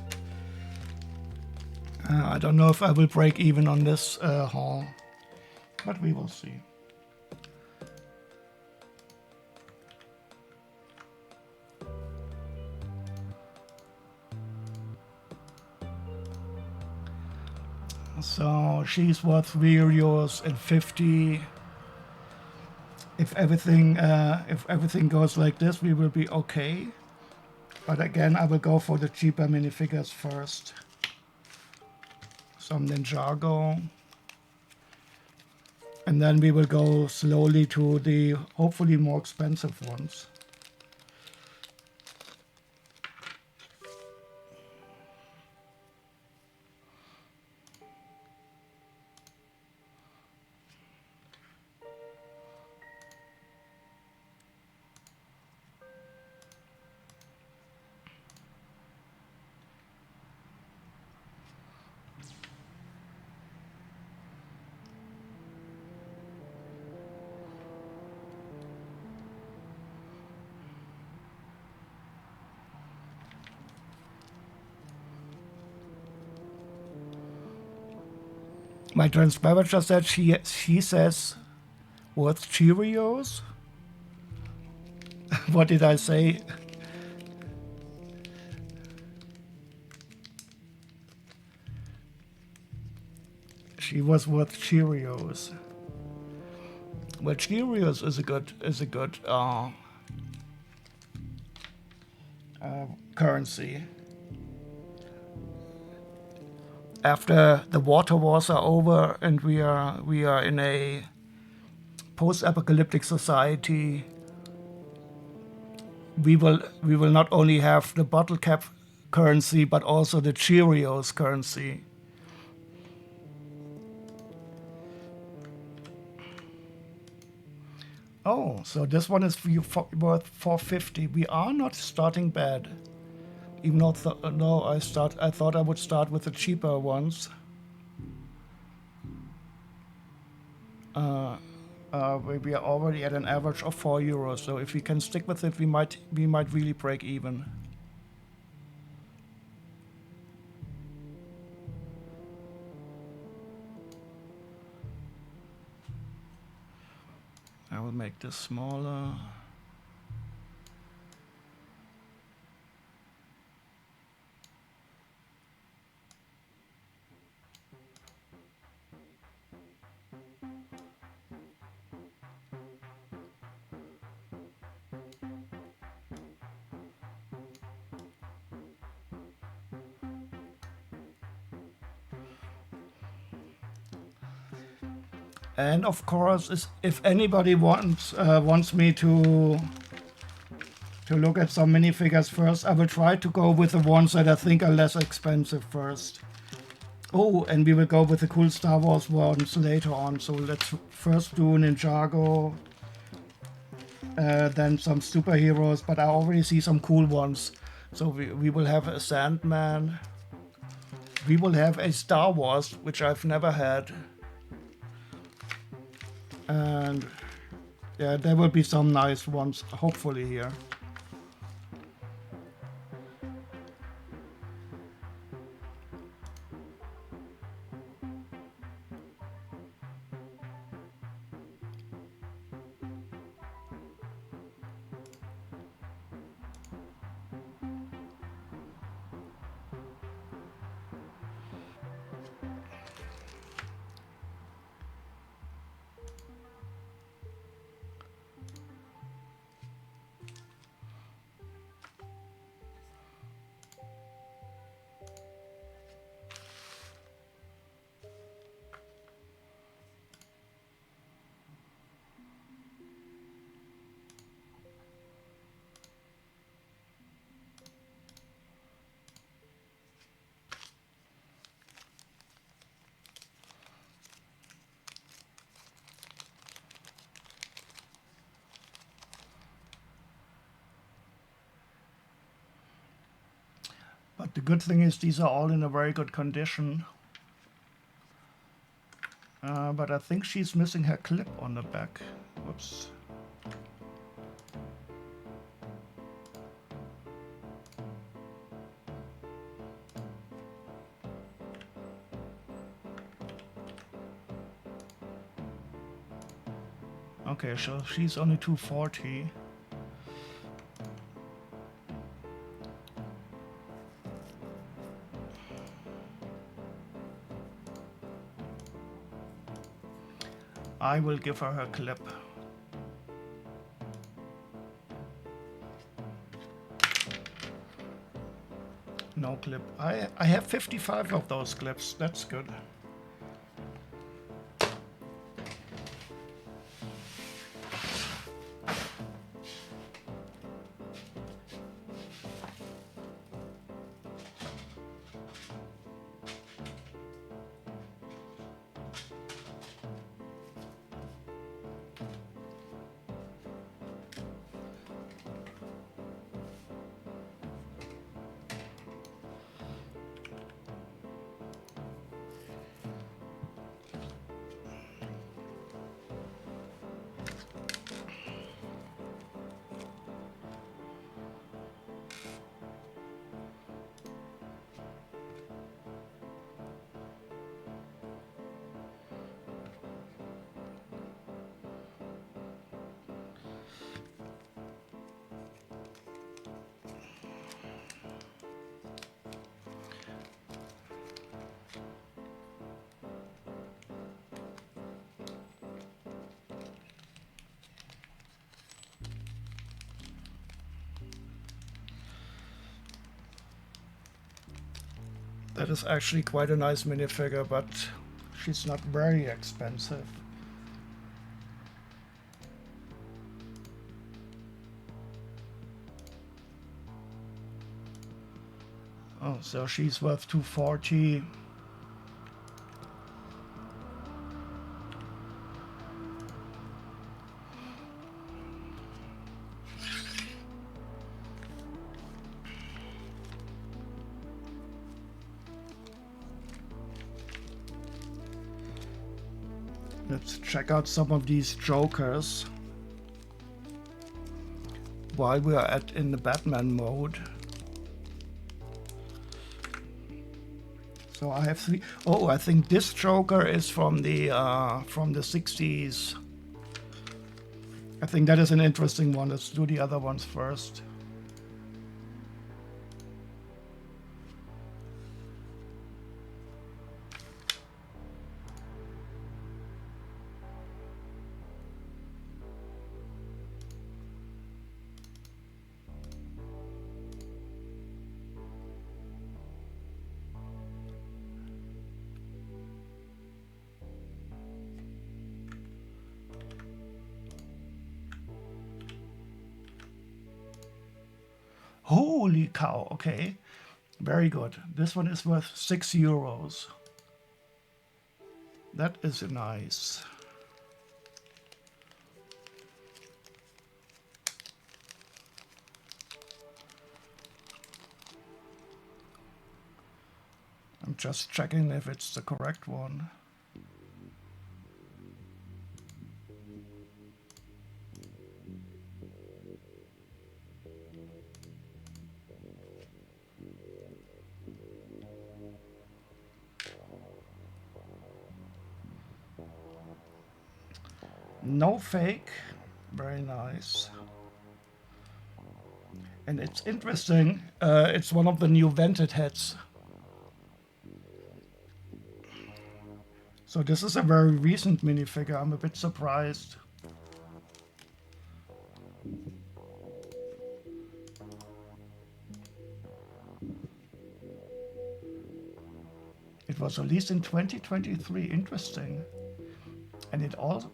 I don't know if I will break even on this haul, but we will see. So she's worth 3 euros and 50. If everything goes like this, we will be okay. But again, I will go for the cheaper minifigures first. Some Ninjago. And then we will go slowly to the hopefully more expensive ones. My transcriber just said she says worth Cheerios. What did I say? She was worth Cheerios. Well, Cheerios is a good currency. After the water wars are over and we are in a post-apocalyptic society, we will not only have the bottle cap currency but also the Cheerios currency. Oh, so this one is worth 450. We are not starting bad. Even though no, I thought I would start with the cheaper ones. We are already at an average of 4 euros. So if we can stick with it, we might really break even. I will make this smaller. And of course, if anybody wants me to look at some minifigures first, I will try to go with the ones that I think are less expensive first. Oh, and we will go with the cool Star Wars ones later on. So let's first do Ninjago, then some superheroes, but I already see some cool ones. So we will have a Sandman. We will have a Star Wars, which I've never had. And yeah, there will be some nice ones, hopefully, here. But the good thing is these are all in a very good condition. But I think she's missing her clip on the back. Whoops. Okay, so she's only 240. I will give her clip. No clip. I have 55 of those clips. That's good. That is actually quite a nice minifigure, but she's not very expensive. Oh, so she's worth 240. Let's check out some of these Jokers while we are in the Batman mode. So I have 3. Oh, I think this Joker is from the 60s. I think that is an interesting one. Let's do the other ones first. Holy cow, okay. Very good. This one is worth €6. That is nice. I'm just checking if it's the correct one. No fake. Very nice. And it's interesting. It's one of the new vented heads. So this is a very recent minifigure. I'm a bit surprised. It was released in 2023. Interesting. And it also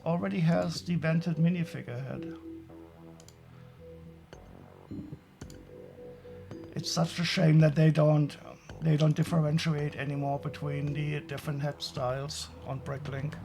already has the vented minifigure head. It's such a shame that they don't differentiate anymore between the different head styles on Bricklink.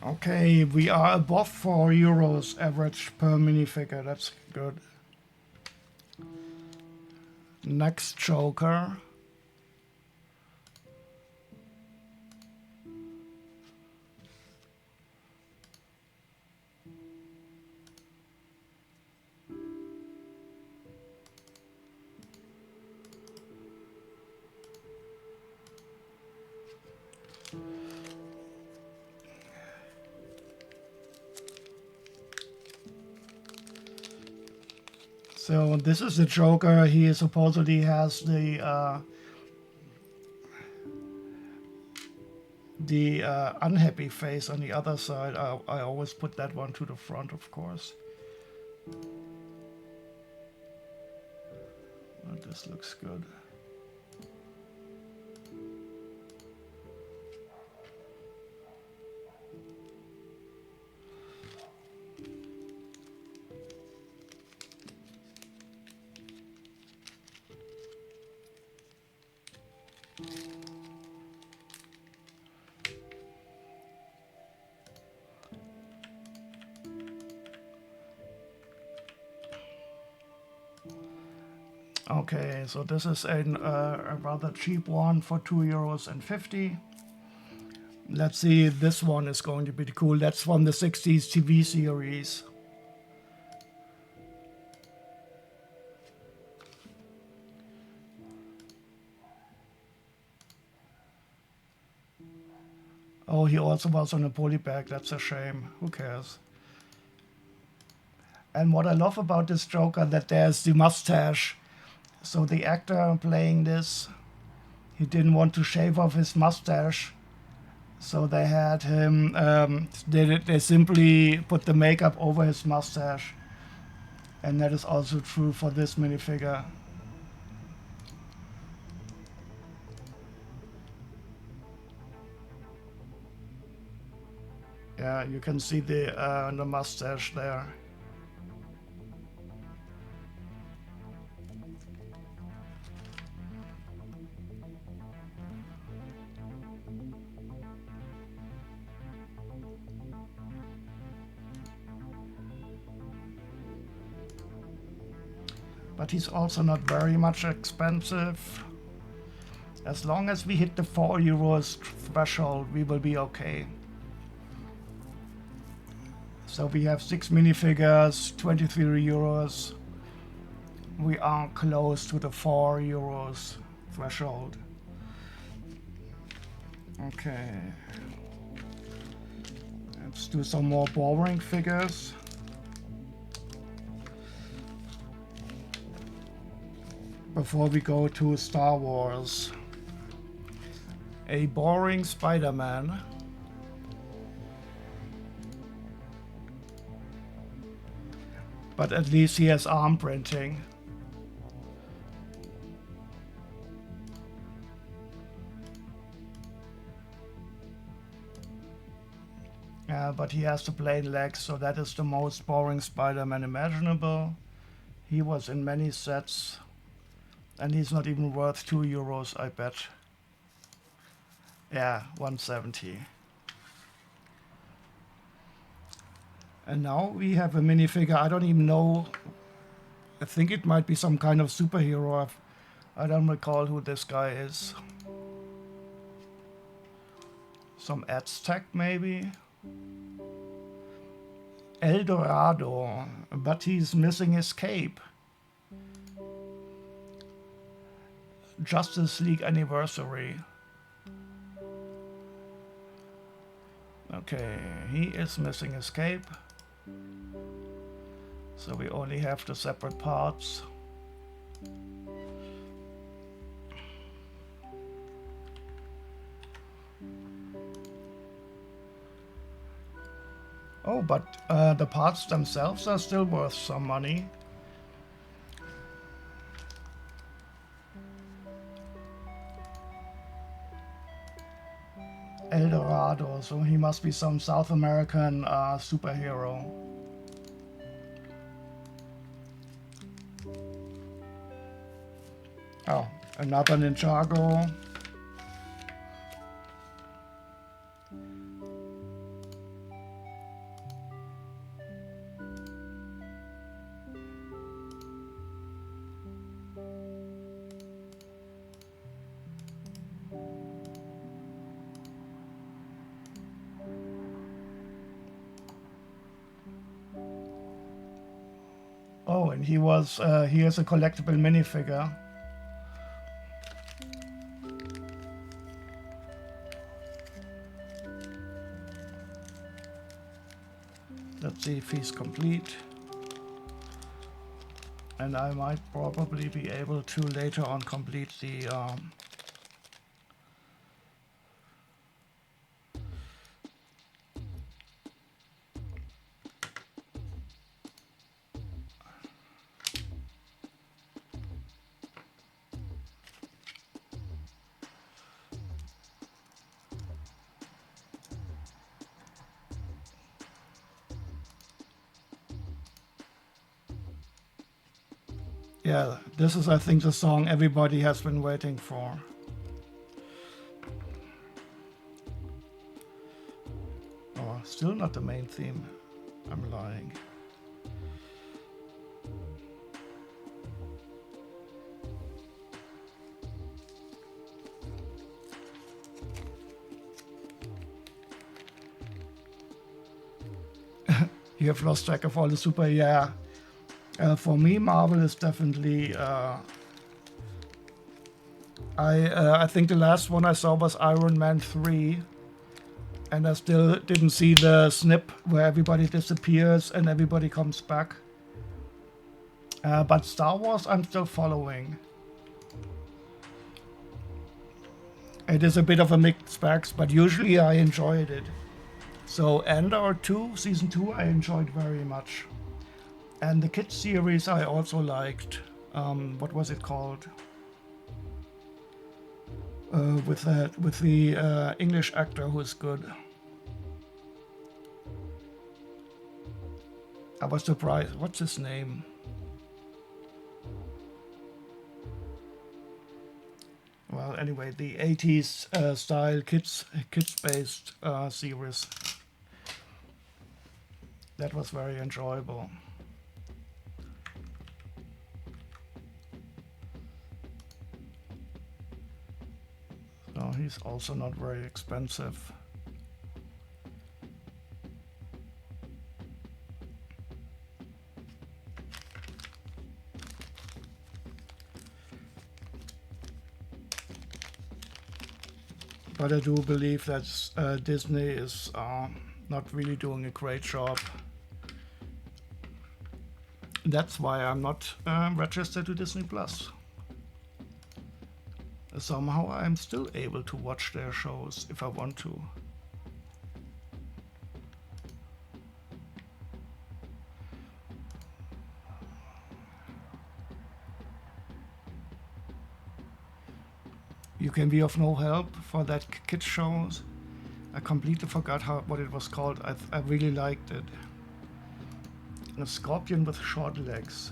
Okay, we are above €4 average per minifigure. That's good. Next Joker. So this is the Joker. He supposedly has the unhappy face on the other side. I always put that one to the front, of course. But this looks good. Okay, so this is a rather cheap one for €2.50. Let's see, this one is going to be cool. That's from the 60s TV series. Oh, he also was on a polybag. That's a shame. Who cares? And what I love about this Joker, that there's the mustache. So the actor playing this, he didn't want to shave off his mustache. So they had him, they simply put the makeup over his mustache. And that is also true for this minifigure. Yeah, you can see the mustache there. But he's also not very much expensive. As long as we hit the €4 threshold, we will be okay. So we have 6 minifigures, €23. We are close to the €4 threshold. Okay. Let's do some more boring figures. Before we go to Star Wars. A boring Spider-Man. But at least he has arm printing. But he has the plain legs, so that is the most boring Spider-Man imaginable. He was in many sets. And he's not even worth €2, I bet. Yeah, 170. And now we have a minifigure. I don't even know. I think it might be some kind of superhero. I don't recall who this guy is. Some Aztec, maybe? El Dorado. But he's missing his cape. Justice League Anniversary. Okay, he is missing his cape. So we only have the separate parts. Oh, but the parts themselves are still worth some money. El Dorado, so he must be some South American superhero. Oh, another Ninjago. Oh, and he is a collectible minifigure. Let's see if he's complete. And I might probably be able to later on complete the yeah, this is, I think, the song everybody has been waiting for. Oh, still not the main theme. I'm lying. You have lost track of all the super, yeah. For me, Marvel is definitely. I think the last one I saw was Iron Man 3, and I still didn't see the snip where everybody disappears and everybody comes back. But Star Wars, I'm still following. It is a bit of a mixed bag, but usually I enjoyed it. So Andor 2, Season 2, I enjoyed very much. And the kids series I also liked. What was it called? With the English actor who is good. I was surprised. What's his name? Well, anyway, the 80s style kids-based series. That was very enjoyable. So he's also not very expensive. But I do believe that Disney is not really doing a great job. That's why I'm not registered to Disney Plus. Somehow I'm still able to watch their shows if I want to. You Can Be of No Help for that kids shows. I completely forgot what it was called. I really liked it. A scorpion with short legs.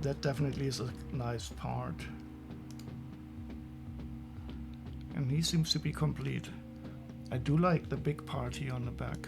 That definitely is a nice part. And he seems to be complete. I do like the big party on the back.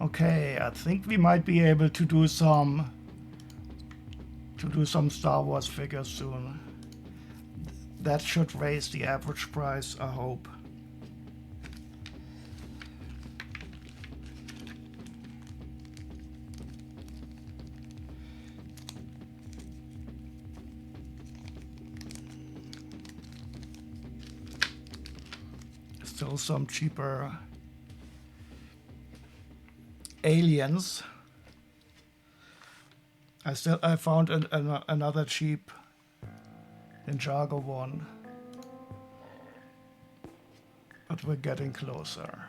Okay, I think we might be able to do some Star Wars figures soon. That should raise the average price, I hope. Still some cheaper aliens. I found another cheap Ninjago one, but we're getting closer.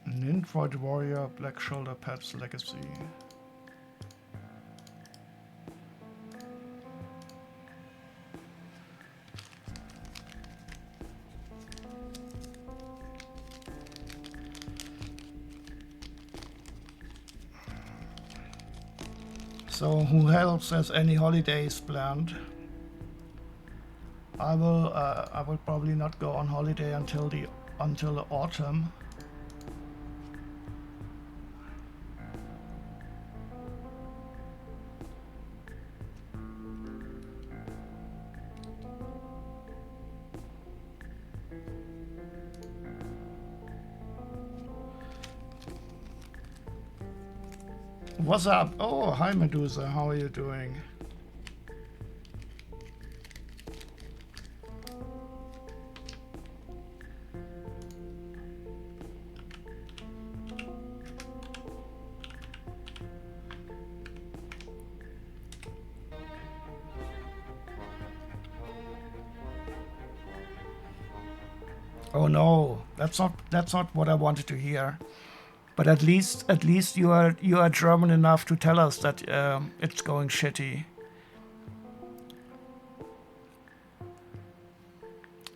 Nindroid Warrior Black Shoulder Pads Legacy. So who else has any holidays planned? I will probably not go on holiday until the autumn. What's up? Oh, hi Medusa, how are you doing? Oh no, that's not what I wanted to hear. But at least you are German enough to tell us that it's going shitty.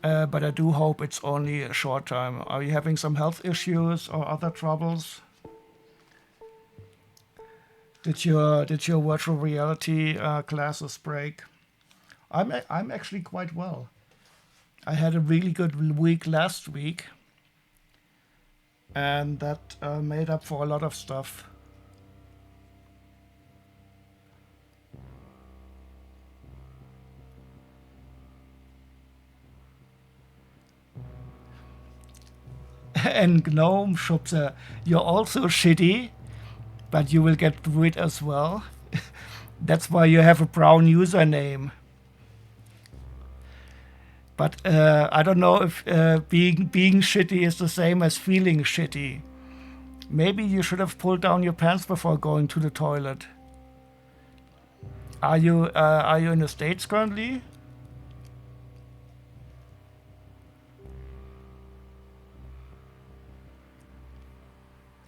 But I do hope it's only a short time. Are you having some health issues or other troubles? Did your virtual reality classes break? I'm actually quite well. I had a really good week last week, and that made up for a lot of stuff. And Gnome Schubser, you're also shitty, but you will get through it as well. That's why you have a brown username. But I don't know if being shitty is the same as feeling shitty. Maybe you should have pulled down your pants before going to the toilet. Are you in the States currently?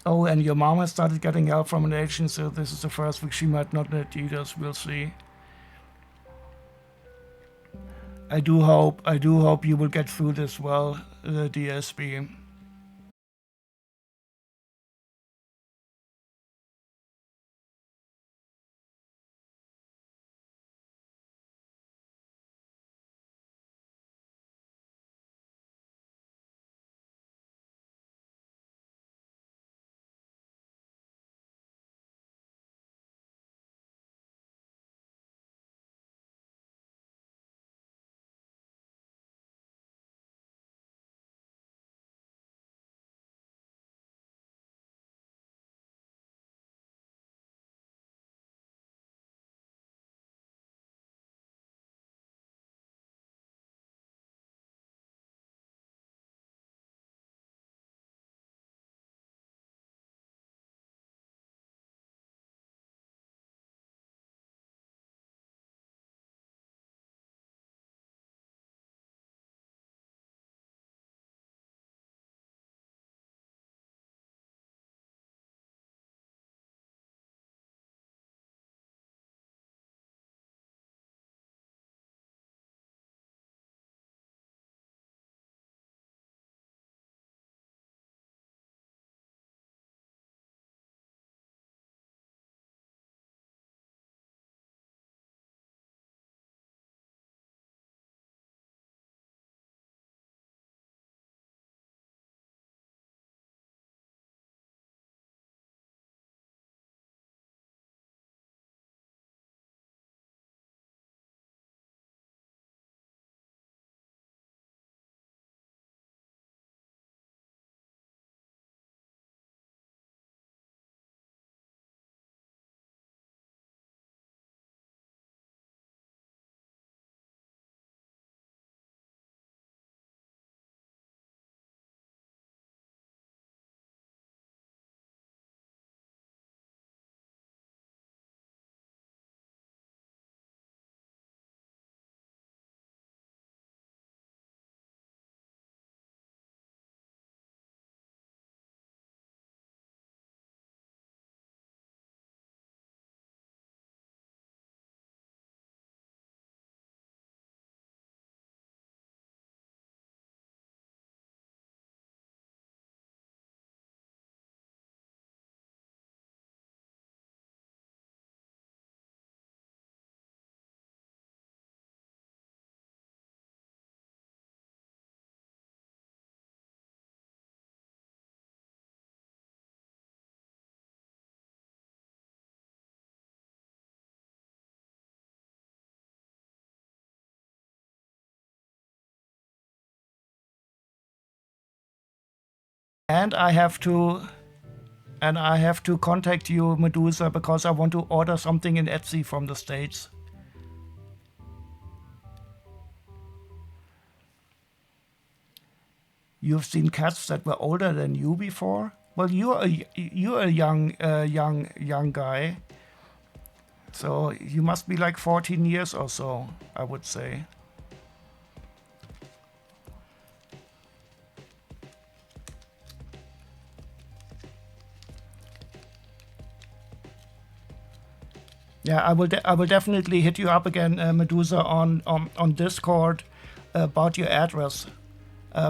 Oh, and your mom has started getting help from an agent, so this is the first week she might not need either. We'll see. I do hope you will get through this well, the DSB. And I have to contact you, Medusa, because I want to order something in Etsy from the States. You've seen cats that were older than you before? Well, you're a young guy, so you must be like 14 years or so, I would say. Yeah, I will definitely hit you up again, Medusa, on Discord about your address,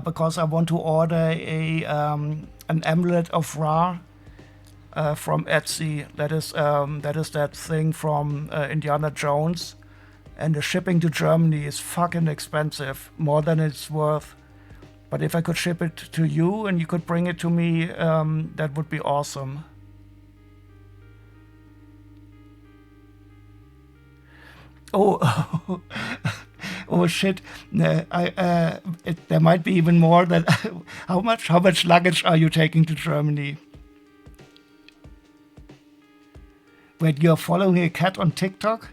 because I want to order an amulet of Ra from Etsy. That is that thing from Indiana Jones, and the shipping to Germany is fucking expensive, more than it's worth. But if I could ship it to you and you could bring it to me, that would be awesome. Oh, oh shit! There might be even more. Than how much luggage are you taking to Germany? Wait, you're following a cat on TikTok?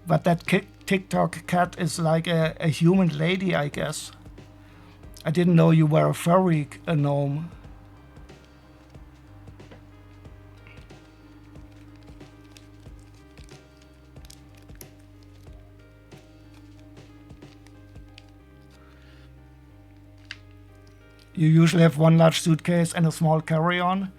But that TikTok cat is like a human lady, I guess. I didn't know you were a furry gnome. You usually have one large suitcase and a small carry-on.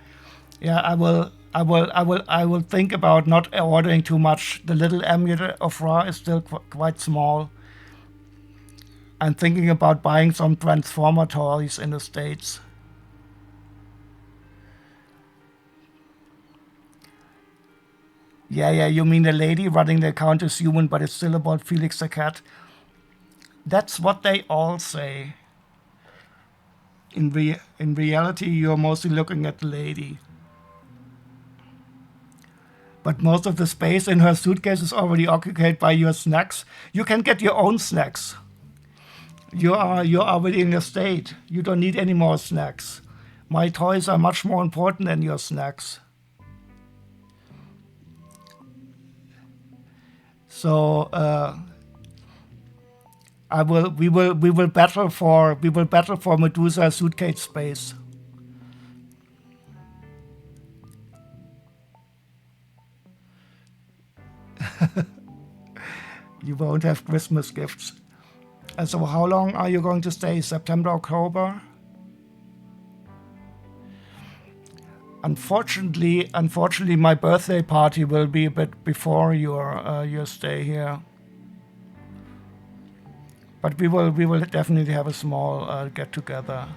Yeah, I will think about not ordering too much. The little amulet of Ra is still quite small. I'm thinking about buying some Transformer toys in the States. Yeah, you mean the lady running the account is human, but it's still about Felix the cat. That's what they all say. In reality, you're mostly looking at the lady. But most of the space in her suitcase is already occupied by your snacks. You can get your own snacks. You're already in a state. You don't need any more snacks. My toys are much more important than your snacks. So we will battle for Medusa suitcase space. You won't have Christmas gifts. And so how long are you going to stay? September, October? Unfortunately, my birthday party will be a bit before your stay here. But we will definitely have a small get together.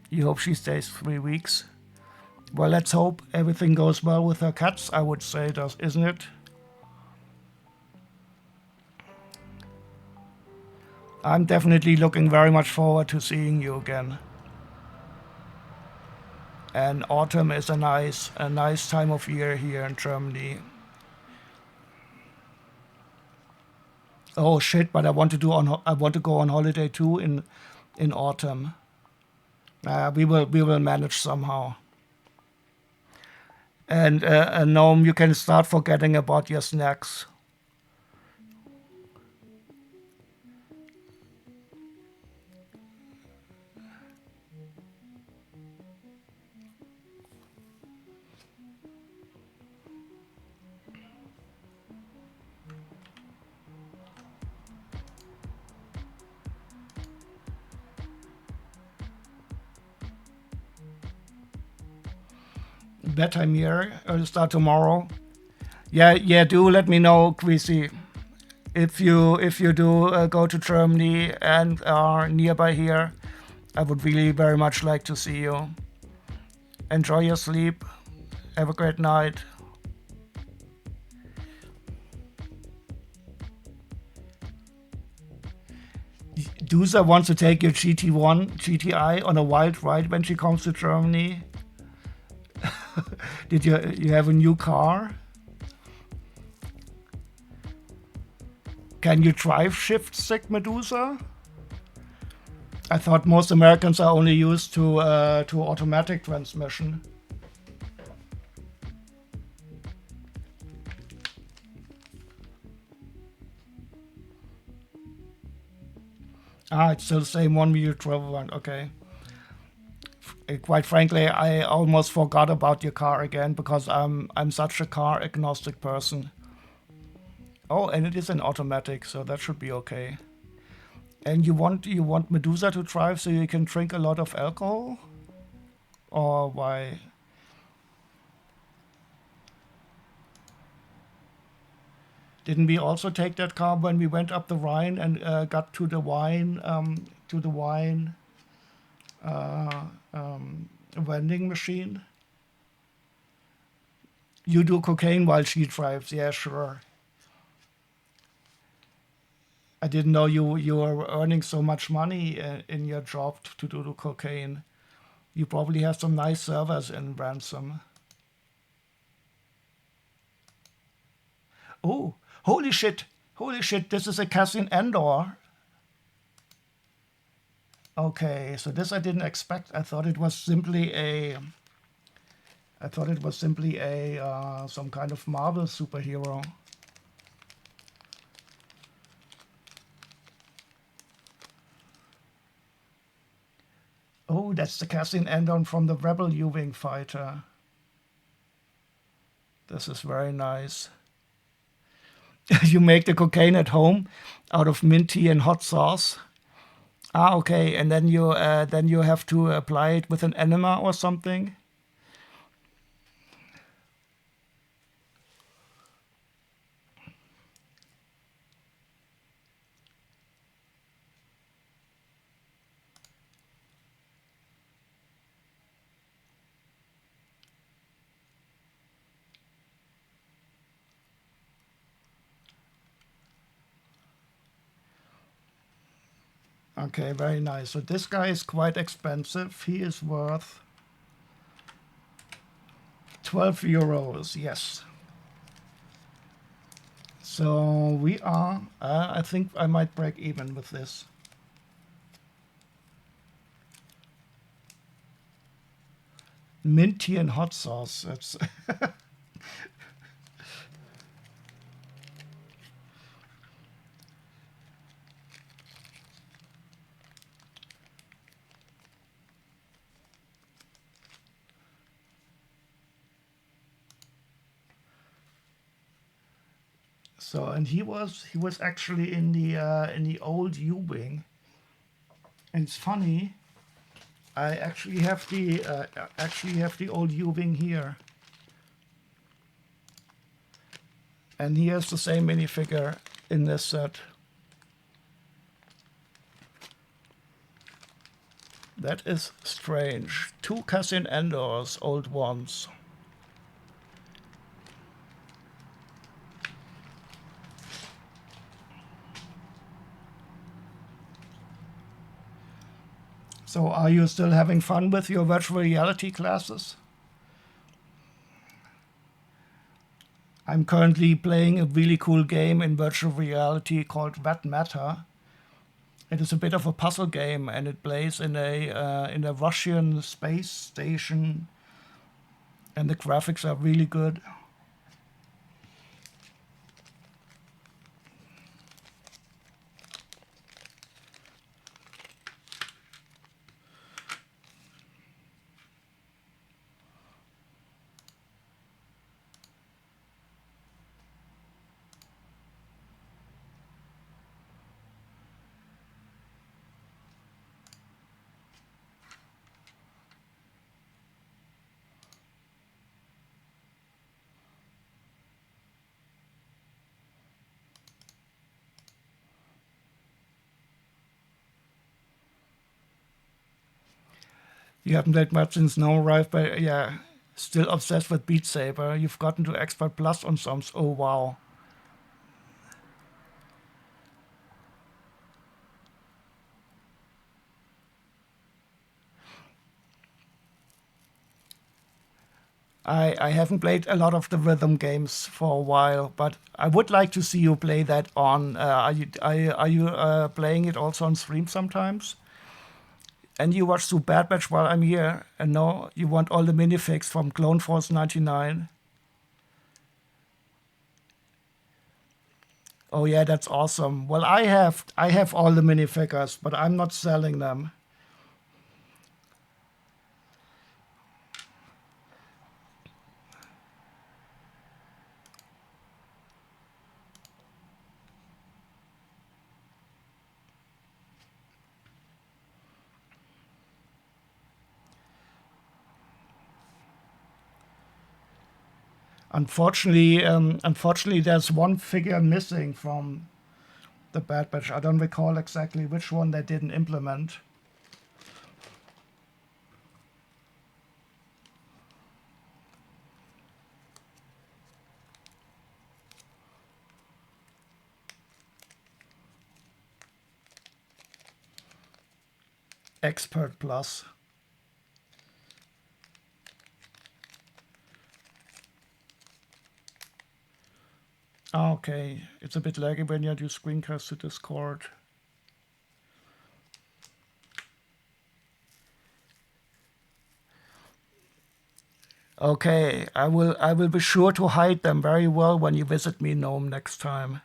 You hope she stays 3 weeks? Well, let's hope everything goes well with her cats, I would say, isn't it? I'm definitely looking very much forward to seeing you again. And autumn is a nice time of year here in Germany. Oh shit! But I want to go on holiday too in autumn. We will manage somehow. And Gnome, you can start forgetting about your snacks. Bedtime here. I'll start tomorrow. Yeah. Do let me know, Queasy, if you do go to Germany and are nearby here. I would really very much like to see you. Enjoy your sleep. Have a great night. Dusa wants to take your GTI on a wild ride when she comes to Germany. Did you have a new car? Can you drive shift stick, Medusa? I thought most Americans are only used to automatic transmission. Ah, it's still the same one-wheel travel one. Okay. Quite frankly, I almost forgot about your car again because I'm such a car agnostic person. Oh, and it is an automatic, so that should be okay. And you want Medusa to drive so you can drink a lot of alcohol? Or why? Didn't we also take that car when we went up the Rhine and got to the wine vending machine? You do cocaine while she drives? Yeah, sure. I didn't know you were earning so much money in your job to do the cocaine. You probably have some nice servers in Ransom. Oh, holy shit! Holy shit! This is a Cassian Andor. Okay, so this I didn't expect. I thought it was simply a. I thought it was simply a some kind of Marvel superhero. Oh, that's the Cassian Andor from the Rebel U-Wing fighter. This is very nice. You make the cocaine at home out of mint tea and hot sauce. Ah, okay, and then you have to apply it with an enema or something. Okay, very nice. So this guy is quite expensive. He is worth 12 euros. Yes. So we are. I think I might break even with this. Mint tea and hot sauce. That's so. And he was actually in the old U-Wing. And it's funny. I actually have the old U-Wing here. And he has the same minifigure in this set. That is strange. Two Cassian Andors, old ones. So are you still having fun with your virtual reality classes? I'm currently playing a really cool game in virtual reality called What Matter. It is a bit of a puzzle game, and it plays in a Russian space station, and the graphics are really good. You haven't played much since Snow arrived, but yeah, still obsessed with Beat Saber. You've gotten to Expert Plus on some. Oh wow. I haven't played a lot of the rhythm games for a while, but I would like to see you play that on. Are you playing it also on stream sometimes? And you watch through Bad Batch while I'm here, and no, you want all the minifigs from Clone Force 99. Oh yeah, that's awesome. Well, I have all the minifigures, but I'm not selling them. Unfortunately, there's one figure missing from the Bad Batch. I don't recall exactly which one they didn't implement. Expert Plus. Okay, it's a bit laggy when you do screencast to Discord. Okay, I will be sure to hide them very well when you visit me, Gnome, next time.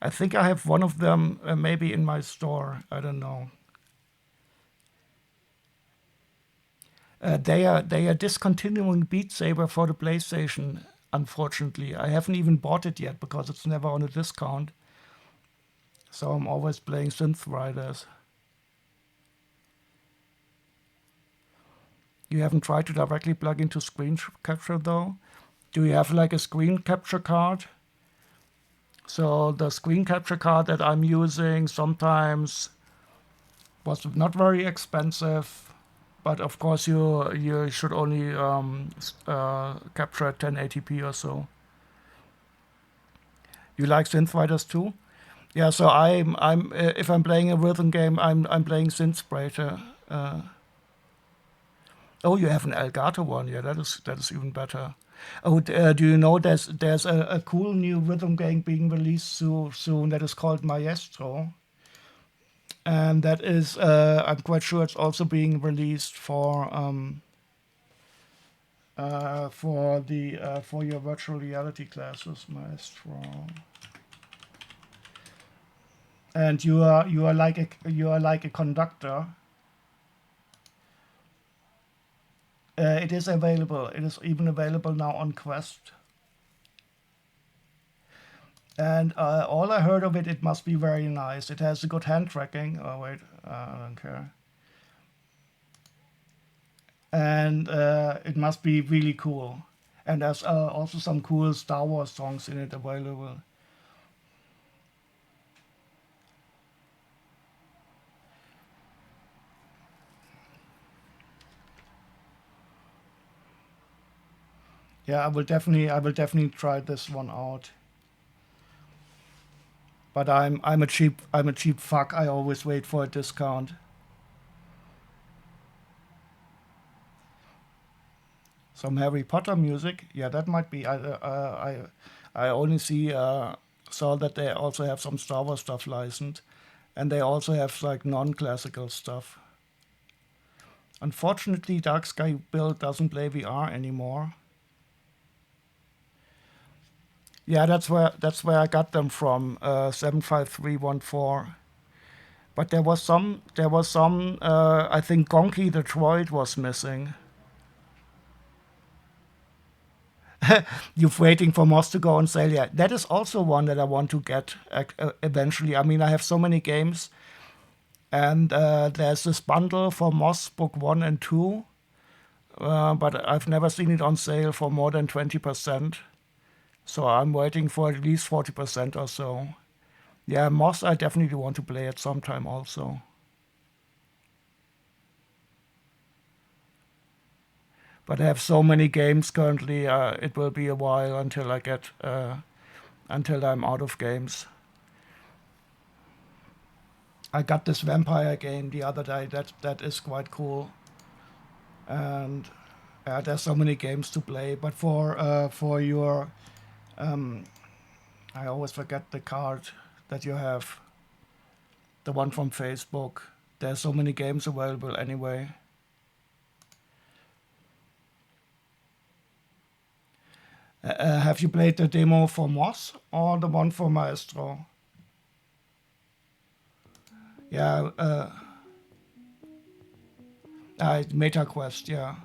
I think I have one of them maybe in my store. I don't know. They are discontinuing Beat Saber for the PlayStation. Unfortunately, I haven't even bought it yet because it's never on a discount. So I'm always playing Synth Riders. You haven't tried to directly plug into screen capture though? Do you have like a screen capture card? So the screen capture card that I'm using sometimes was not very expensive, but of course you should only capture at 1080p or so. You like Synth Riders too? Yeah. So I'm if I'm playing a rhythm game, I'm playing Synthsprater. Oh, you have an Elgato one. Yeah, that is even better. Oh, do you know there's a cool new rhythm game being released soon that is called Maestro, and that is I'm quite sure it's also being released for your virtual reality classes, Maestro. And you are like a conductor. It is available. It is even available now on Quest. And all I heard of it, it must be very nice. It has a good hand tracking. Oh wait, I don't care. And it must be really cool. And there's also some cool Star Wars songs in it available. Yeah, I will definitely try this one out. But I'm a cheap fuck. I always wait for a discount. Some Harry Potter music, yeah, that might be. I only saw that they also have some Star Wars stuff licensed, and they also have like non-classical stuff. Unfortunately, Dark Sky Build doesn't play VR anymore. Yeah, that's where I got them from. 75314. But there was some. I think Gonky the Droid was missing. You're waiting for Moss to go on sale. Yeah, that is also one that I want to get eventually. I mean, I have so many games, and there's this bundle for Moss Book 1 and 2, but I've never seen it on sale for more than 20%. So I'm waiting for at least 40% or so. Yeah, Moss I definitely want to play at some time also. But I have so many games currently, it will be a while until I'm out of games. I got this vampire game the other day. That is quite cool. and there's so many games to play. But for your, I always forget the card that you have, the one from Facebook. There's so many games available anyway. Have you played the demo for Moss or the one for Maestro? Yeah, MetaQuest, yeah.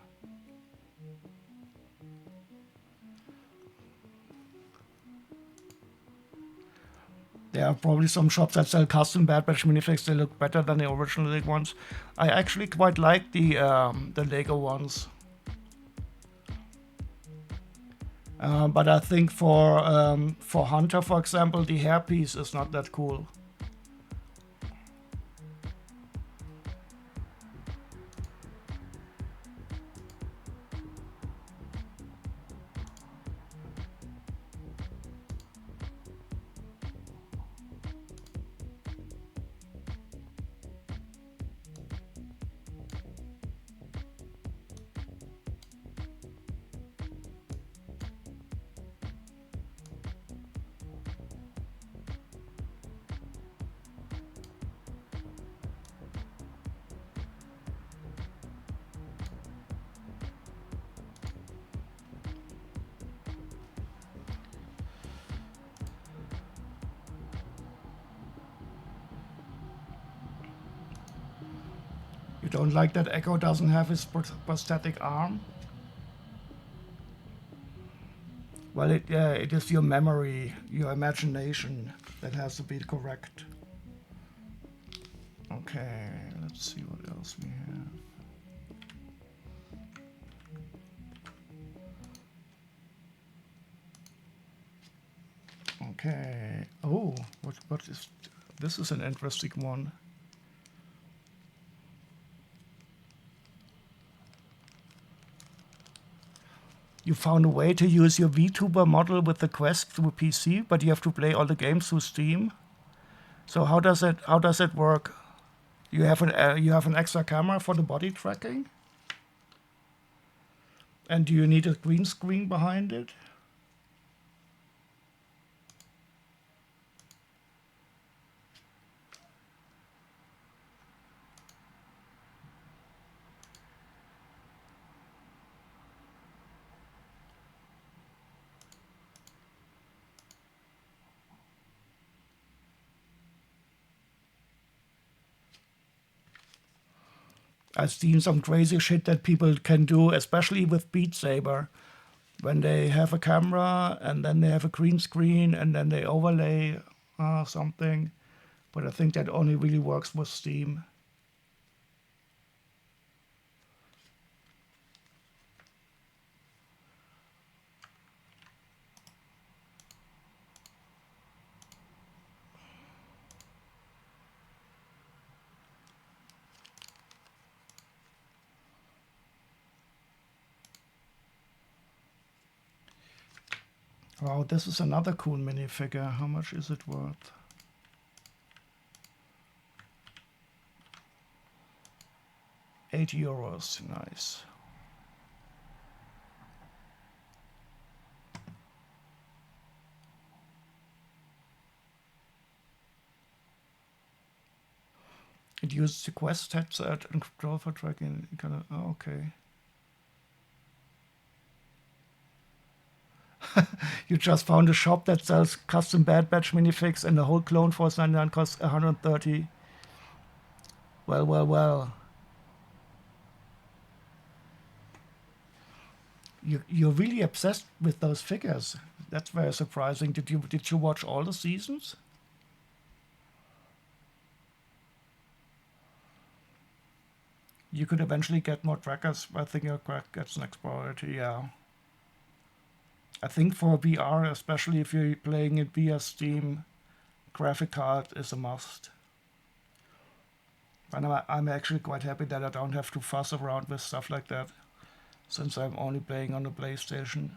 There are probably some shops that sell custom Bad Batch minifigs. They look better than the original Lego ones. I actually quite like the Lego ones. But I think for Hunter, for example, the hairpiece is not that cool. You don't like that Echo doesn't have his prosthetic arm? Well, it is your memory, your imagination that has to be correct. Okay, let's see what else we have. Okay. Oh, what is this? Is an interesting one. You found a way to use your VTuber model with the Quest through PC, but you have to play all the games through Steam. So how does it work? You have an extra camera for the body tracking, and do you need a green screen behind it? I've seen some crazy shit that people can do, especially with Beat Saber, when they have a camera and then they have a green screen and then they overlay something. But I think that only really works with Steam. Wow, this is another cool minifigure. How much is it worth? €8. Nice. It uses the Quest headset and control for tracking. Oh, okay. You just found a shop that sells custom Bad Batch minifigs and the whole Clone Force 99 costs 130. Well, well, well. You're really obsessed with those figures. That's very surprising. Did you watch all the seasons? You could eventually get more trackers. I think your crack gets next priority, yeah. I think for VR, especially if you're playing it via Steam, graphic card is a must. And I'm actually quite happy that I don't have to fuss around with stuff like that, since I'm only playing on the PlayStation.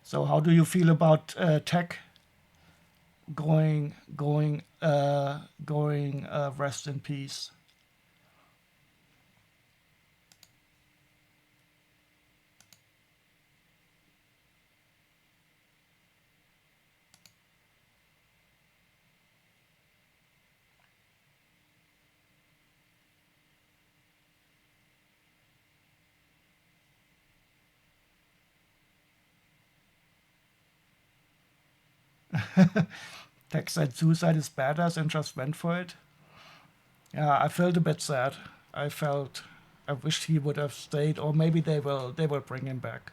So how do you feel about tech? going rest in peace. Text said suicide is badass and just went for it. Yeah, I felt a bit sad. I felt I wished he would have stayed, or maybe they will bring him back.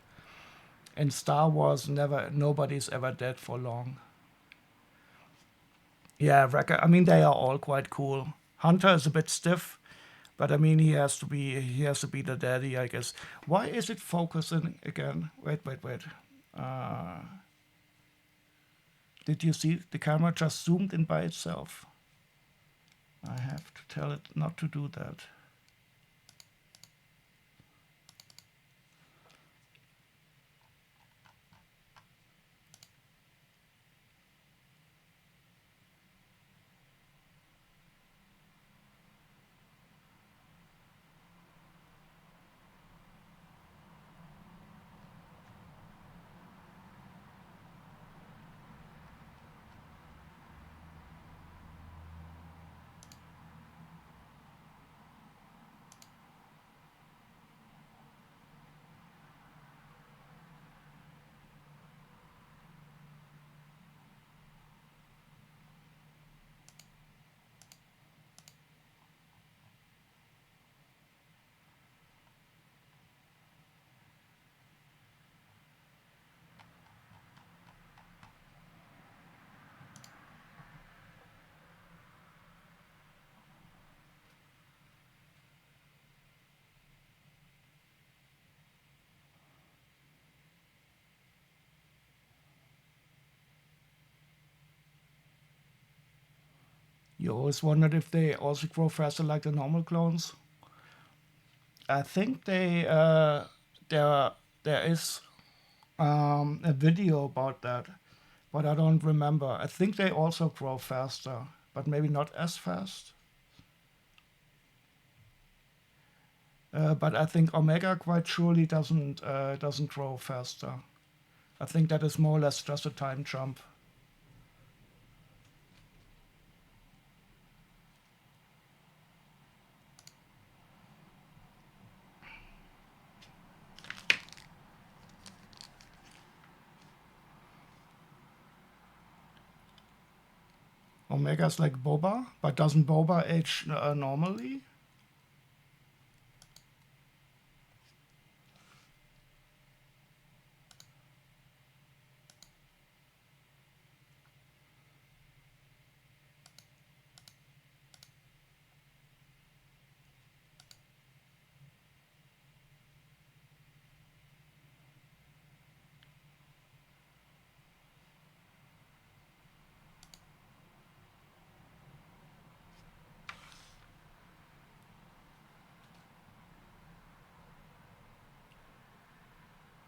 In Star Wars, nobody's ever dead for long. Yeah, Wrecker. I mean, they are all quite cool. Hunter is a bit stiff, but I mean, he has to be the daddy, I guess. Why is it focusing again? Wait. Uh, did you see the camera just zoomed in by itself? I have to tell it not to do that. You always wondered if they also grow faster like the normal clones. I think there there is a video about that, but I don't remember. I think they also grow faster, but maybe not as fast. But I think Omega quite surely doesn't grow faster. I think that is more or less just a time jump. Omega's like Boba, but doesn't Boba age normally?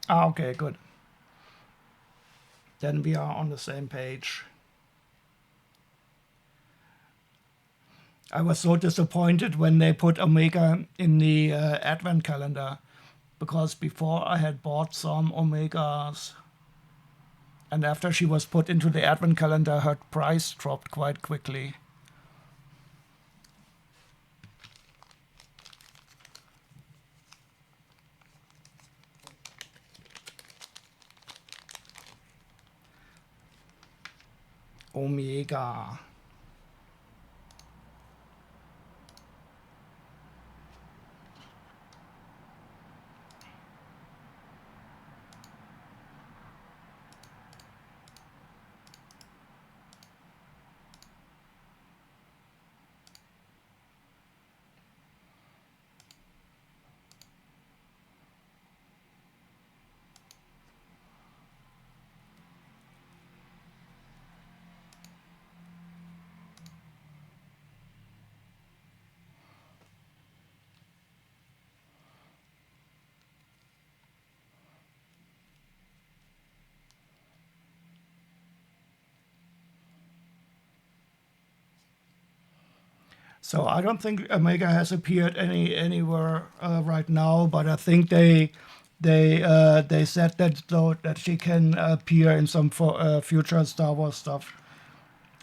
Ah, okay, good. Then we are on the same page. I was so disappointed when they put Omega in the advent calendar because before I had bought some Omegas, and after she was put into the advent calendar, her price dropped quite quickly. Omega. So I don't think Omega has appeared anywhere right now, but I think they said that though that she can appear in some future Star Wars stuff.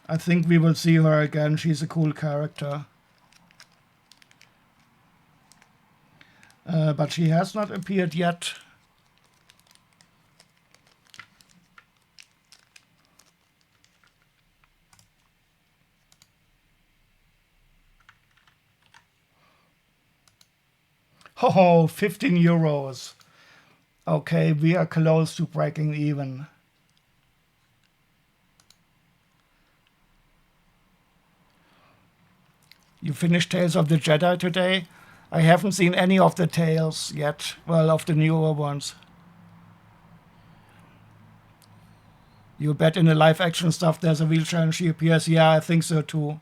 I think we will see her again. She's a cool character. But she has not appeared yet. Oh, 15 euros. Okay, we are close to breaking even. You finished Tales of the Jedi today? I haven't seen any of the tales yet. Well, of the newer ones. You bet in the live action stuff there's a wheelchair and she appears? Yeah, I think so too.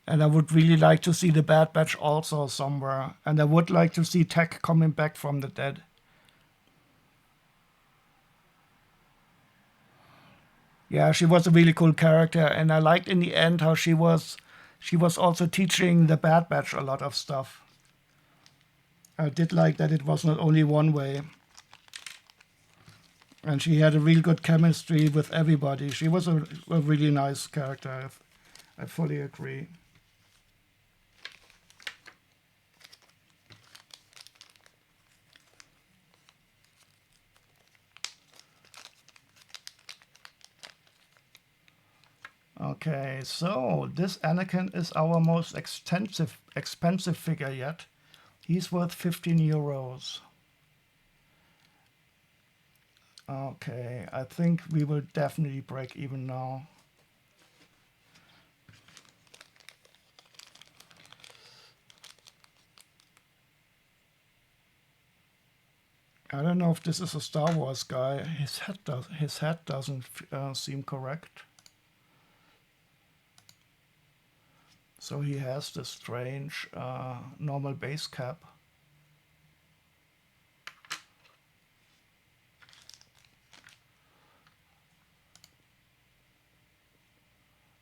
And I would really like to see the Bad Batch also somewhere. And I would like to see Tech coming back from the dead. Yeah, she was a really cool character, and I liked in the end how she was also teaching the Bad Batch a lot of stuff. I did like that it was not only one way. And she had a real good chemistry with everybody. She was a really nice character. I fully agree. Okay, so this Anakin is our most expensive figure yet. He's worth 15 euros. Okay, I think we will definitely break even now. I don't know if this is a Star Wars guy. His head doesn't seem correct. So he has this strange normal base cap.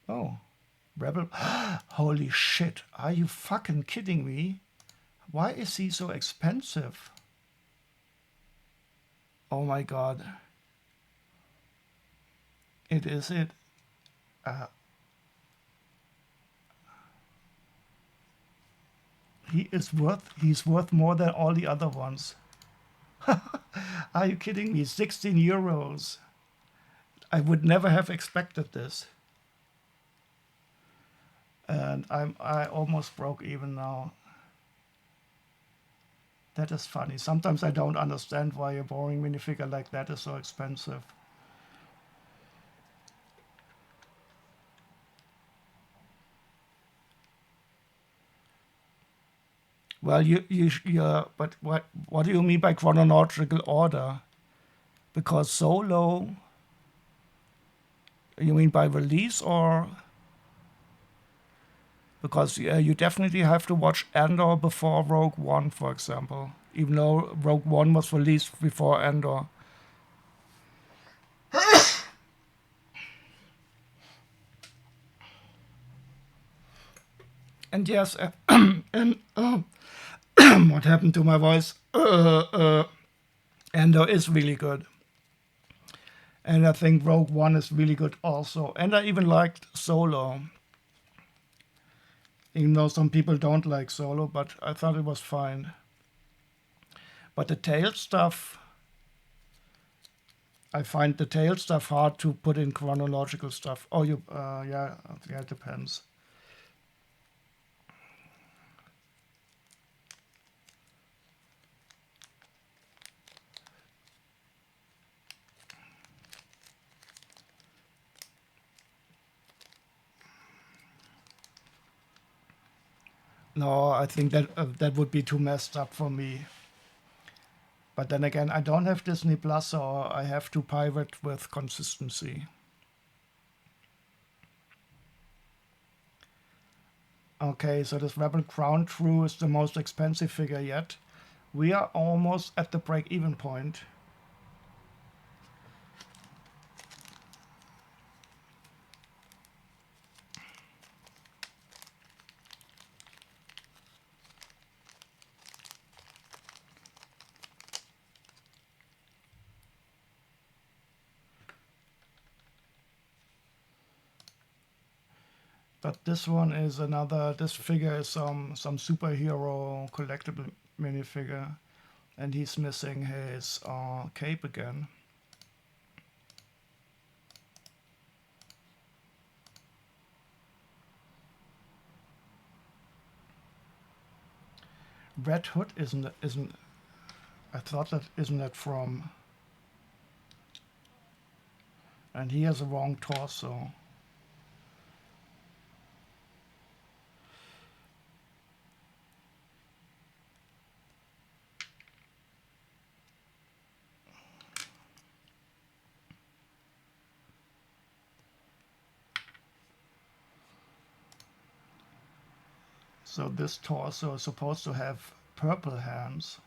Oh, Rebel. Holy shit. Are you fucking kidding me? Why is he so expensive? Oh my god. It is it. He's worth more than all the other ones. Are you kidding me? 16 euros. I would never have expected this. And I almost broke even now. That is funny. Sometimes I don't understand why a boring minifigure like that is so expensive. Well, but what do you mean by chronological order? Because Solo, you mean by release, or because you definitely have to watch Andor before Rogue One, for example, even though Rogue One was released before Andor. And yes, and what happened to my voice? Andor is really good. And I think Rogue One is really good also. And I even liked Solo. Even though some people don't like Solo, but I thought it was fine. But the tail stuff, I find the tail stuff hard to put in chronological stuff. Oh, yeah, it depends. No, I think that would be too messed up for me. But then again, I don't have Disney Plus, so I have to pirate with consistency. Okay, so this Rebel Ground Crew is the most expensive figure yet, We are almost at the break-even point. But this one is another, this figure is some superhero collectible minifigure, and he's missing his cape again. Red Hood isn't, I thought that, isn't that from, and he has a wrong torso. So this torso is supposed to have purple hands.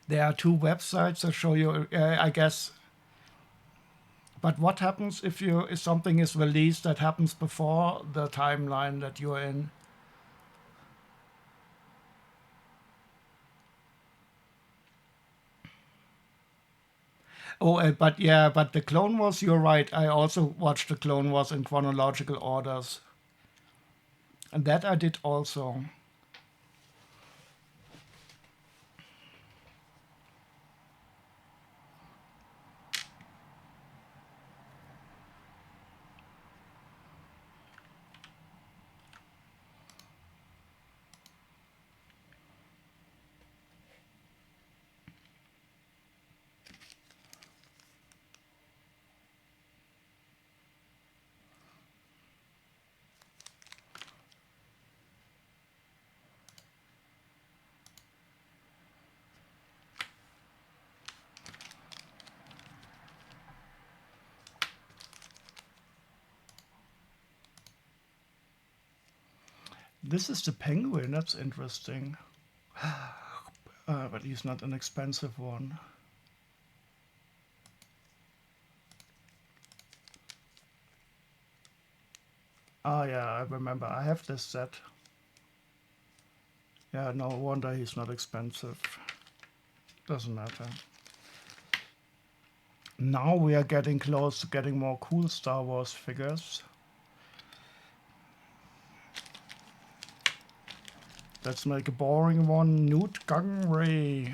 There are two websites that show you, I guess. But what happens if something is released that happens before the timeline that you're in? Oh, but yeah, but the Clone Wars, you're right. I also watched the Clone Wars in chronological orders. And that I did also. This is the Penguin, that's interesting. But he's not an expensive one. Oh yeah, I remember. I have this set. Yeah, no wonder he's not expensive. Doesn't matter. Now we are getting close to getting more cool Star Wars figures. Let's make a boring one. Newt Gunray.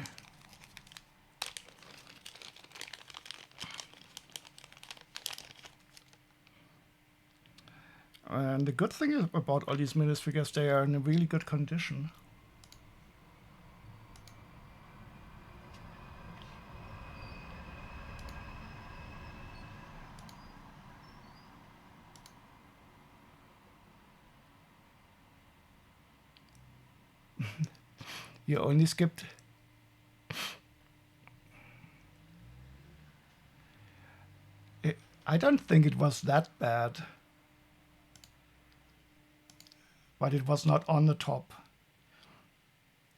And the good thing is about all these minifigures, they are in a really good condition. You only skipped I don't think it was that bad, but it was not on the top.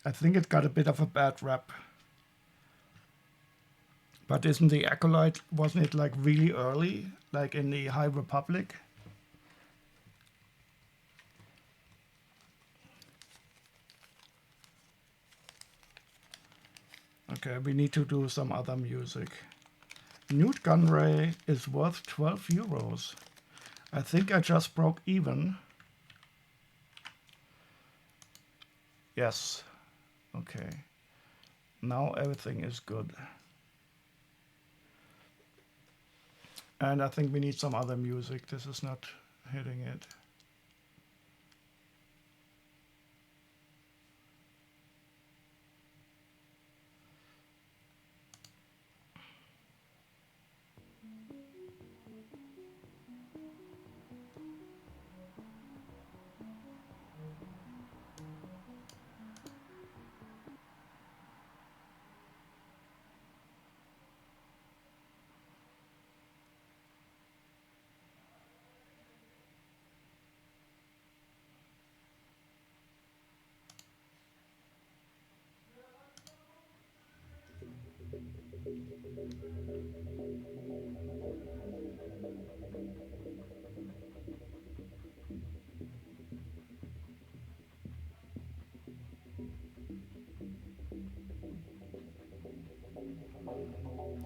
I think it got a bit of a bad rap. But isn't the Acolyte, wasn't it like really early, like in the High Republic? Okay, we need to do some other music. Newt Gunray is worth 12 euros. I think I just broke even. Yes. Okay. Now everything is good. And I think we need some other music. This is not hitting it.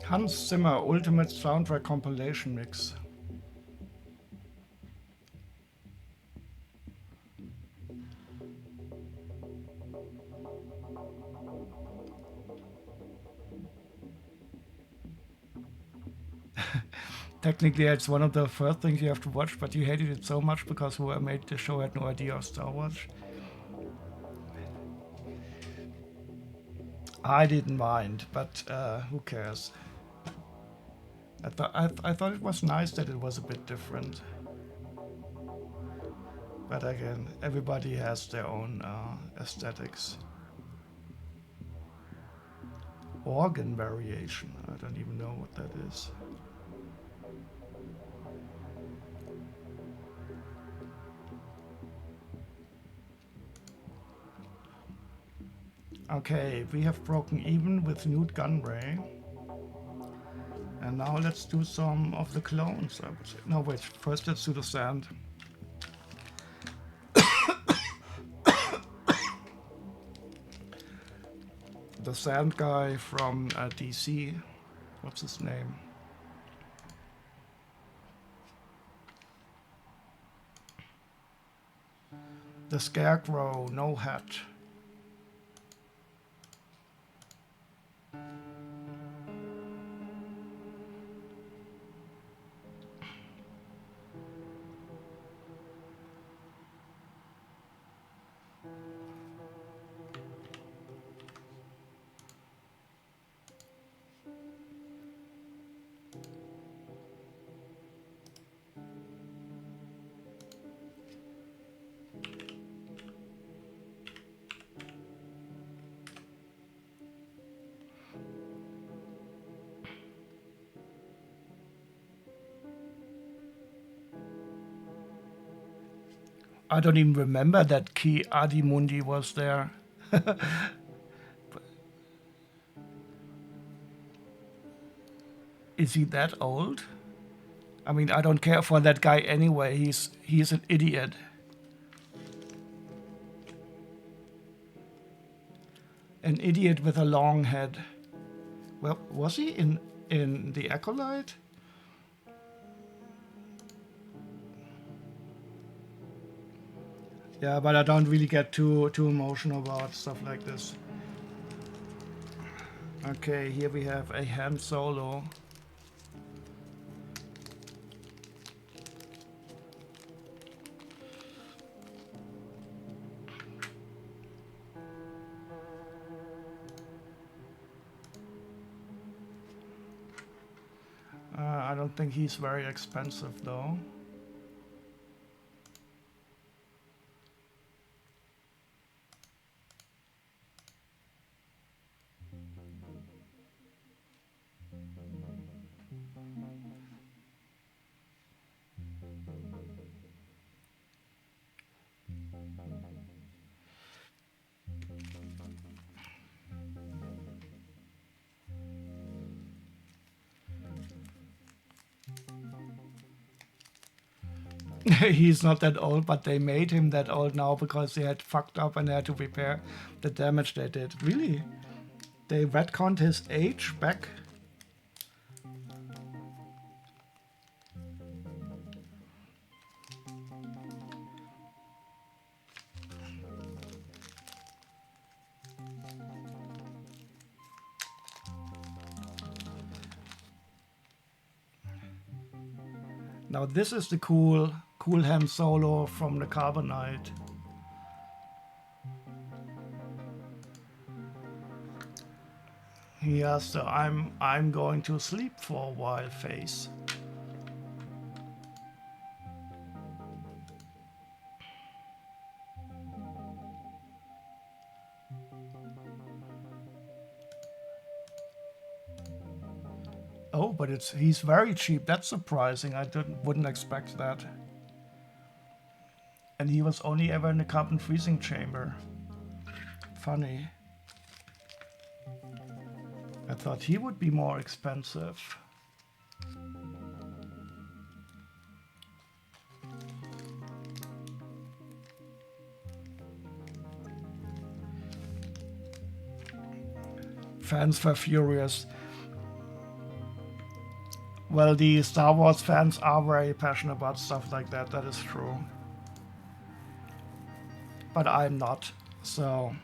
Hans Zimmer Ultimate Soundtrack Compilation Mix. Technically, it's one of the first things you have to watch, but you hated it so much because whoever made the show had no idea of Star Wars. I didn't mind, but who cares? I thought it was nice that it was a bit different. But again, everybody has their own aesthetics. Organ variation. I don't even know what that is. Okay, we have broken even with Newt Gunray. And now let's do some of the clones, I would say. No, wait, first let's do the sand. The sand guy from DC. What's his name? The Scarecrow, no hat. I don't even remember that Ki Adimundi was there. Is he that old? I mean, I don't care for that guy anyway. He's an idiot. An idiot with a long head. Well, was he in the Acolyte? Yeah, but I don't really get too emotional about stuff like this. Okay, here we have a Han Solo. I don't think he's very expensive though. He's not that old, but they made him that old now because they had fucked up and they had to repair the damage they did. Really? They retconned his age back? Now this is the cool Han Solo from the Carbonite. He has the I'm going to sleep for a while face. Oh, but he's very cheap. That's surprising. I wouldn't expect that. And he was only ever in the carbon freezing chamber. Funny. I thought he would be more expensive. Fans were furious. Well, the Star Wars fans are very passionate about stuff like that. That is true. But I'm not, so...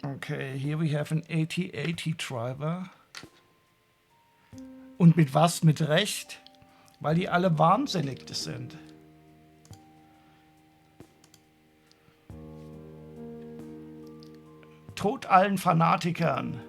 Okay, here we have an 8080 driver. Und mit was? Mit Recht? Weil die alle wahnsinnig sind. Tod allen Fanatikern.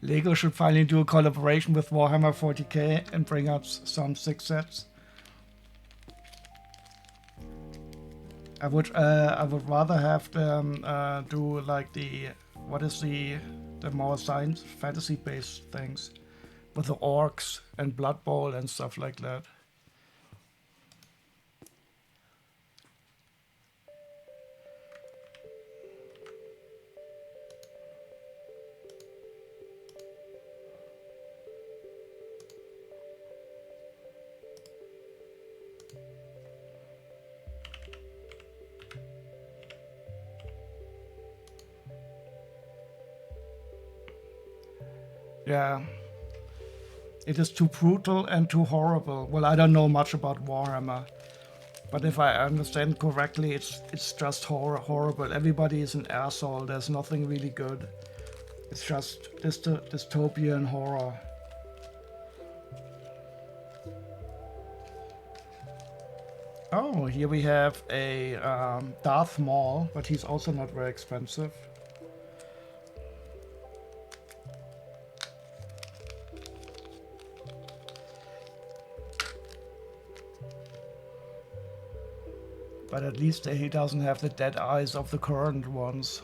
Lego should finally do a collaboration with Warhammer 40k and bring out some 6 sets. I would rather have them do like the more science fantasy based things with the orcs and Blood Bowl and stuff like that. Yeah. It is too brutal and too horrible. Well, I don't know much about Warhammer, but if I understand correctly, it's just horrible. Everybody is an asshole. There's nothing really good. It's just dystopian horror. Oh, here we have a Darth Maul, but he's also not very expensive. But at least he doesn't have the dead eyes of the current ones.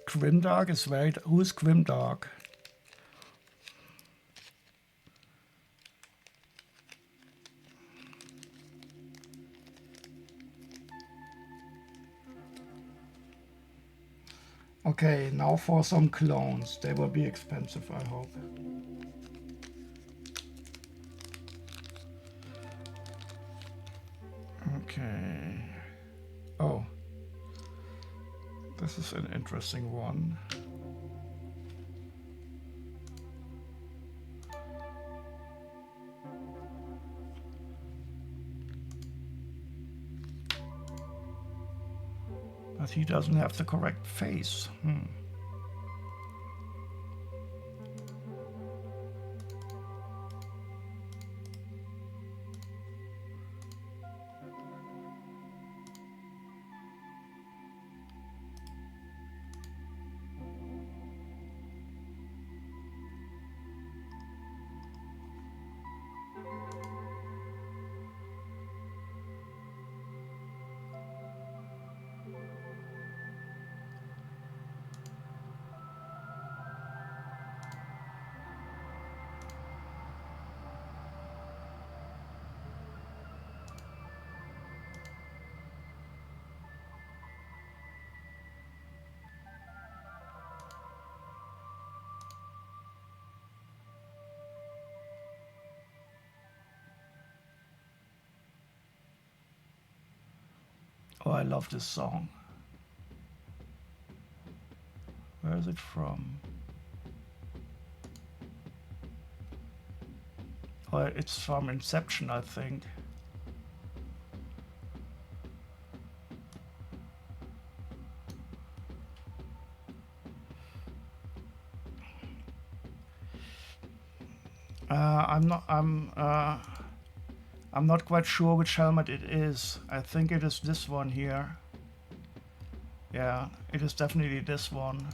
Grimdark is very... Who is Grimdark? Okay, now for some clones. They will be expensive, I hope. Okay. Oh. This is an interesting one. But he doesn't have the correct face. Oh, I love this song. Where is it from? Oh, it's from Inception, I think. I'm not quite sure which helmet it is. I think it is this one here. Yeah, it is definitely this one.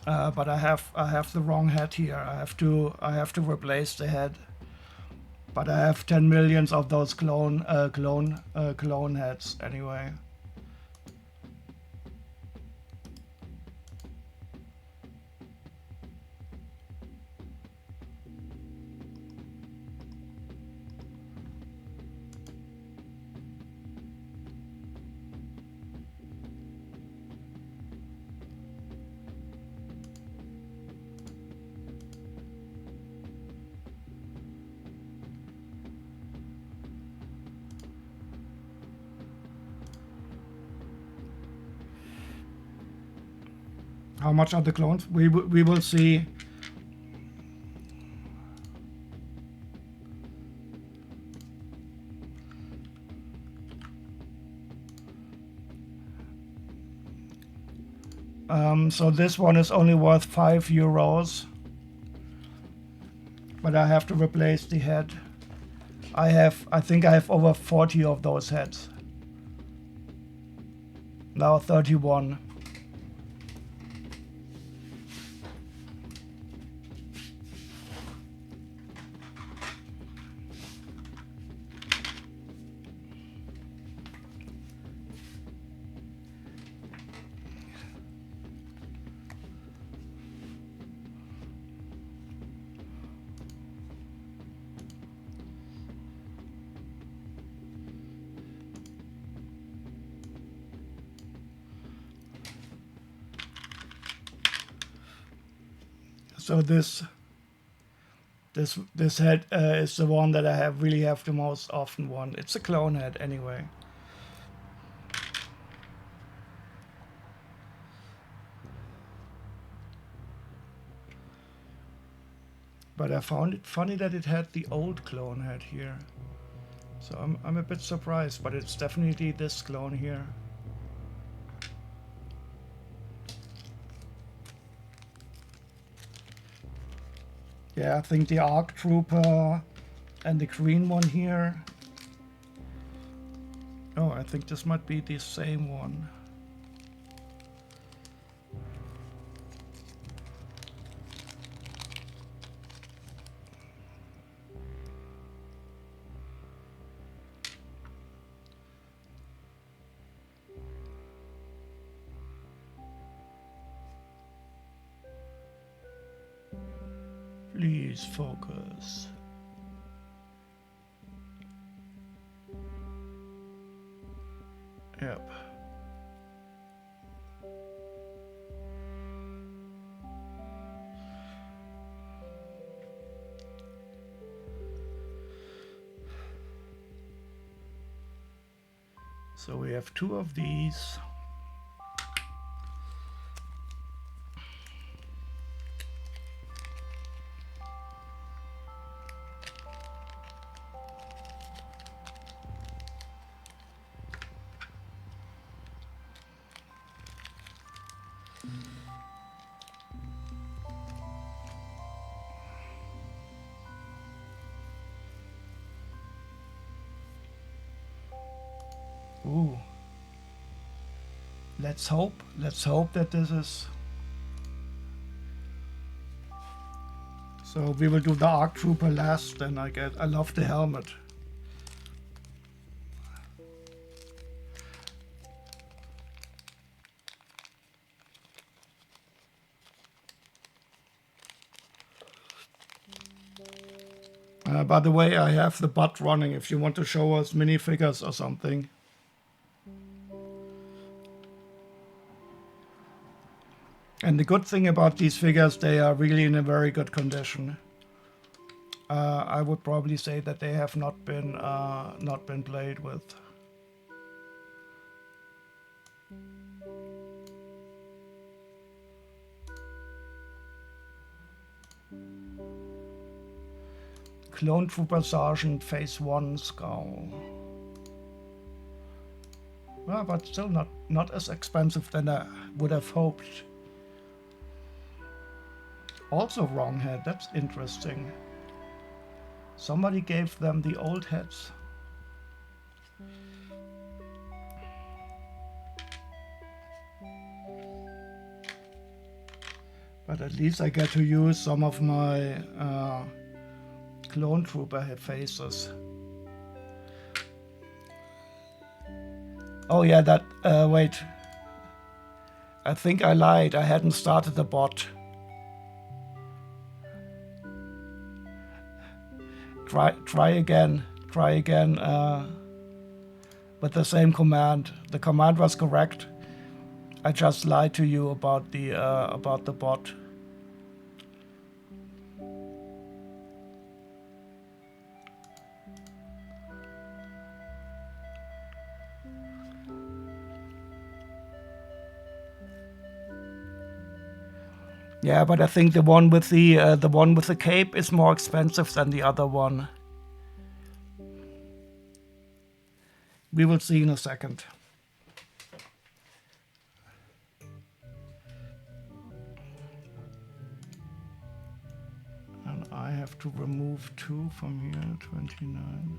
But I have the wrong head here. I have to replace the head. But I have 10 millions of those clone heads anyway. How much are the clones? We will see. So this one is only worth €5, but I have to replace the head. I think I have over 40 of those heads. Now 31. So this head is the one that I really have the most often one. It's a clone head anyway. But I found it funny that it had the old clone head here. So I'm a bit surprised, but it's definitely this clone here. Yeah, I think the ARC Trooper and the green one here. Oh, I think this might be the same one. Please focus. So we have 2 of these. Ooh. Let's hope that this is... So we will do the ARC Trooper last, then I love the helmet. By the way, I have the bot running if you want to show us minifigures or something. And the good thing about these figures, they are really in a very good condition. I would probably say that they have not been played with. Clone Trooper Sergeant Phase 1 Scowl. Well, but still not as expensive than I would have hoped. Also wrong head, that's interesting. Somebody gave them the old heads. But at least I get to use some of my Clone Trooper head faces. Oh yeah, that, wait. I think I lied, I hadn't started the bot. Try again with the same command. The command was correct. I just lied to you about the bot. Yeah, but I think the one with the cape is more expensive than the other one. We will see in a second. And I have to remove 2 from here, 29.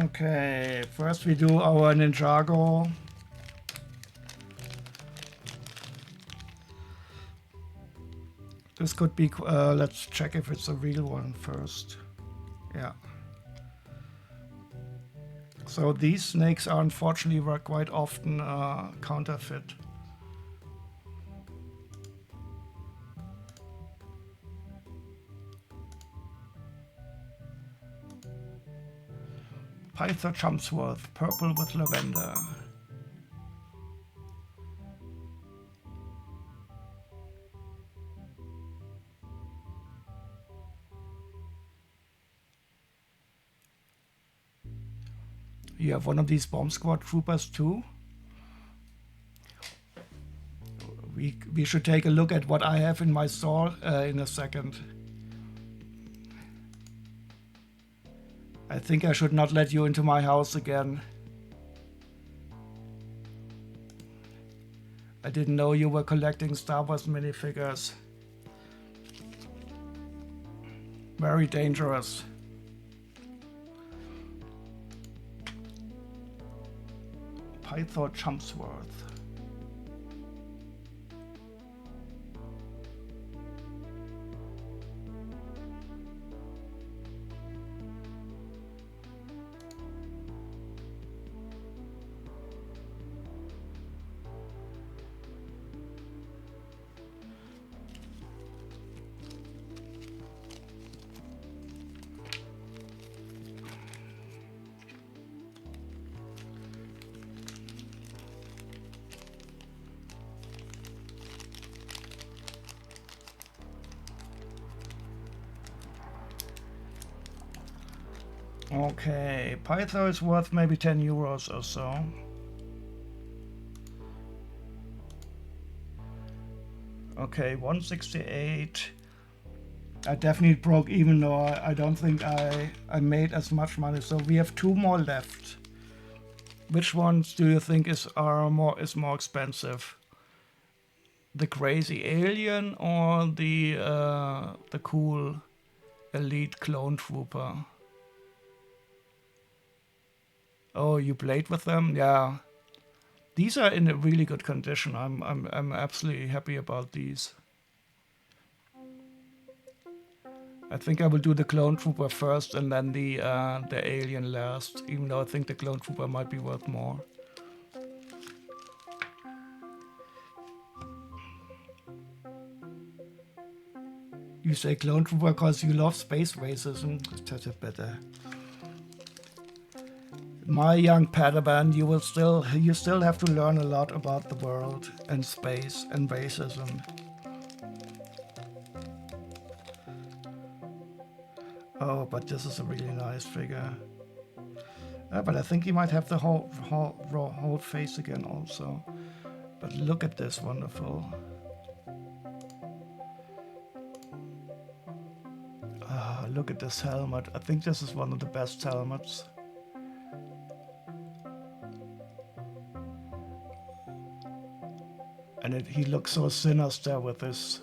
Okay, first we do our Ninjago. This could be, let's check if it's a real one first. Yeah. So these snakes are unfortunately quite often counterfeit. Pythor Chumsworth, purple with lavender. You have one of these bomb squad troopers too. We should take a look at what I have in my store in a second. I think I should not let you into my house again. I didn't know you were collecting Star Wars minifigures. Very dangerous. Pythor Chumsworth. Okay, Pythor is worth maybe 10 euros or so. Okay, 168. I definitely broke even, though I don't think I made as much money. So we have 2 more left. Which ones do you think is more expensive? The crazy alien or the cool elite clone trooper? Oh, you played with them? Yeah. These are in a really good condition. I'm absolutely happy about these. I think I will do the clone trooper first and then the alien last, even though I think the clone trooper might be worth more. You say clone trooper because you love space racism. That's a better. My young Padawan, you still have to learn a lot about the world and space and racism. Oh, but this is a really nice figure. But I think he might have the whole face again also. But look at this, wonderful. Look at this helmet. I think this is one of the best helmets. And he looks so sinister with this.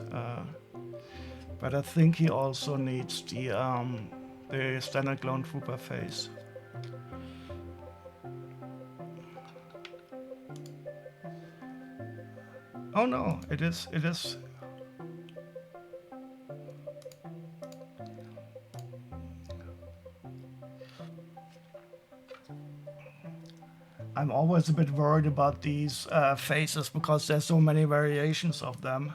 But I think he also needs the standard clone trooper face. Oh no, it is. I'm always a bit worried about these faces because there's so many variations of them.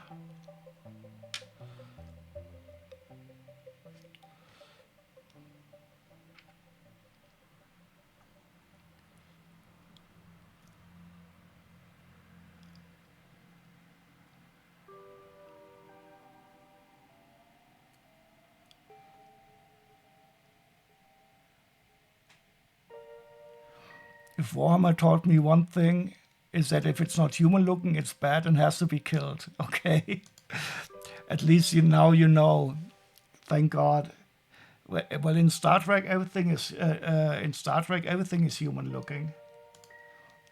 If Warhammer taught me one thing, is that if it's not human looking, it's bad and has to be killed. Okay, at least now you know. Thank God. Well, in Star Trek, everything is human looking,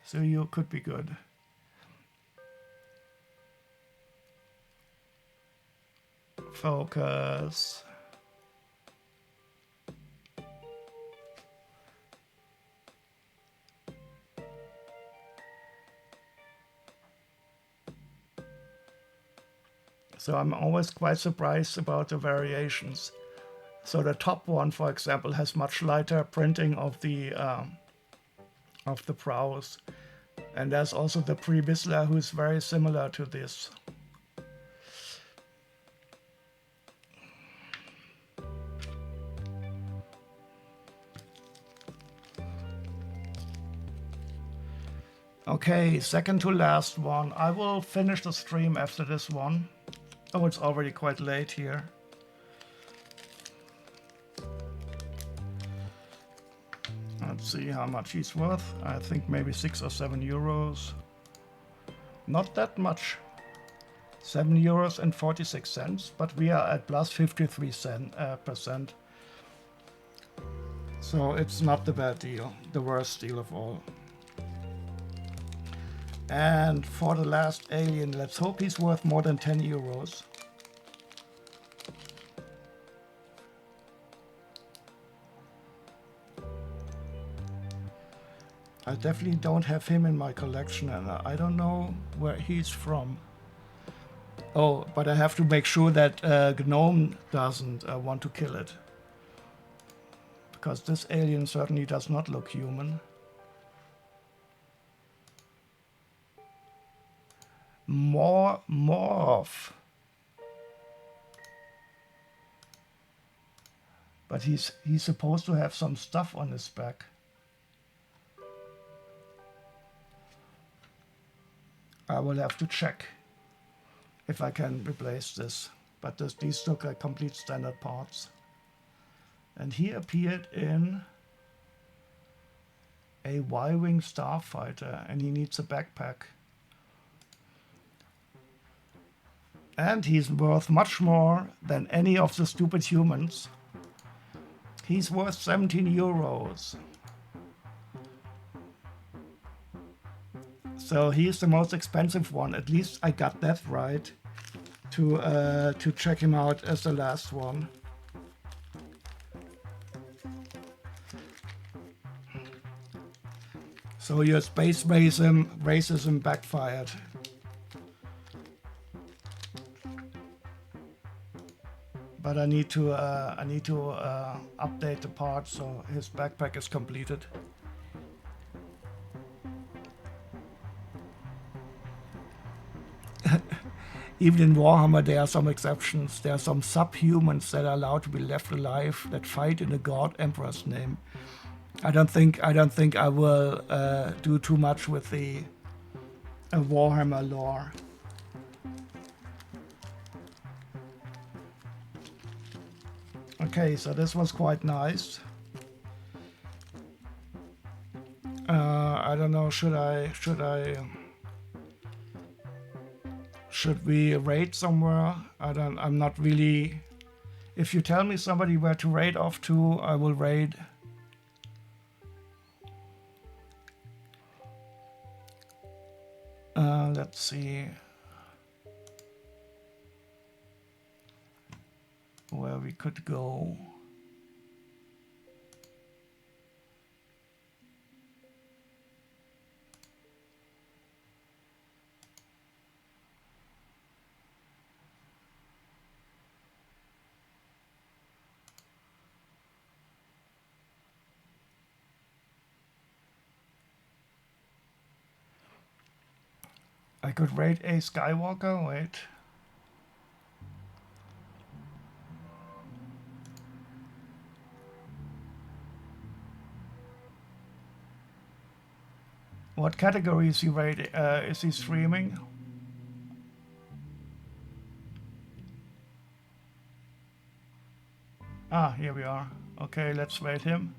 so you could be good. Focus. So I'm always quite surprised about the variations. So the top one, for example, has much lighter printing of the brows. And there's also the Pre Vizsla, who is very similar to this. Okay, second to last one. I will finish the stream after this one. Oh, it's already quite late here. Let's see how much he's worth. I think maybe 6 or 7 euros. Not that much. €7.46, but we are at plus 53%. So it's not the bad deal, the worst deal of all. And for the last alien, let's hope he's worth more than €10. I definitely don't have him in my collection, and I don't know where he's from. Oh, but I have to make sure that Gnome doesn't want to kill it. Because this alien certainly does not look human. Morph. But he's supposed to have some stuff on his back. I will have to check if I can replace this. But these look like complete standard parts. And he appeared in a Y-Wing starfighter, and he needs a backpack. And he's worth much more than any of the stupid humans. He's worth €17. So he's the most expensive one. At least I got that right to check him out as the last one. So your space racism backfired. But I need to update the part so his backpack is completed. Even in Warhammer there are some exceptions. There are some subhumans that are allowed to be left alive that fight in the God Emperor's name. I don't think I will do too much with the Warhammer lore. Okay, so this was quite nice. I don't know. Should we raid somewhere? I'm not really. If you tell me somebody where to raid off to, I will raid. Let's see where we could go. I could raid a Skywalker, wait. What category is he raid? Is he streaming? Ah, here we are. Okay, let's raid him.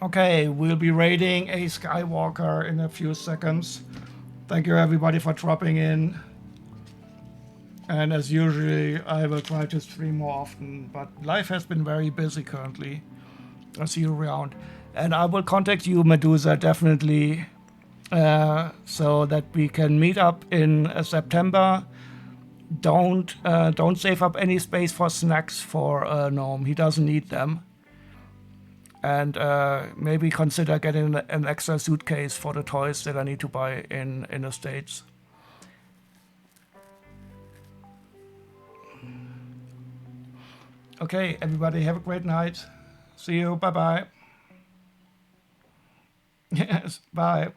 Okay, we'll be raiding a Skywalker in a few seconds. Thank you everybody for dropping in. And as usual, I will try to stream more often, but life has been very busy currently. I'll see you around. And I will contact you, Medusa, definitely, so that we can meet up in September. Don't save up any space for snacks for Gnome. He doesn't need them. And maybe consider getting an extra suitcase for the toys that I need to buy in the States. Okay, everybody, have a great night. See you. Bye-bye. Yes, bye.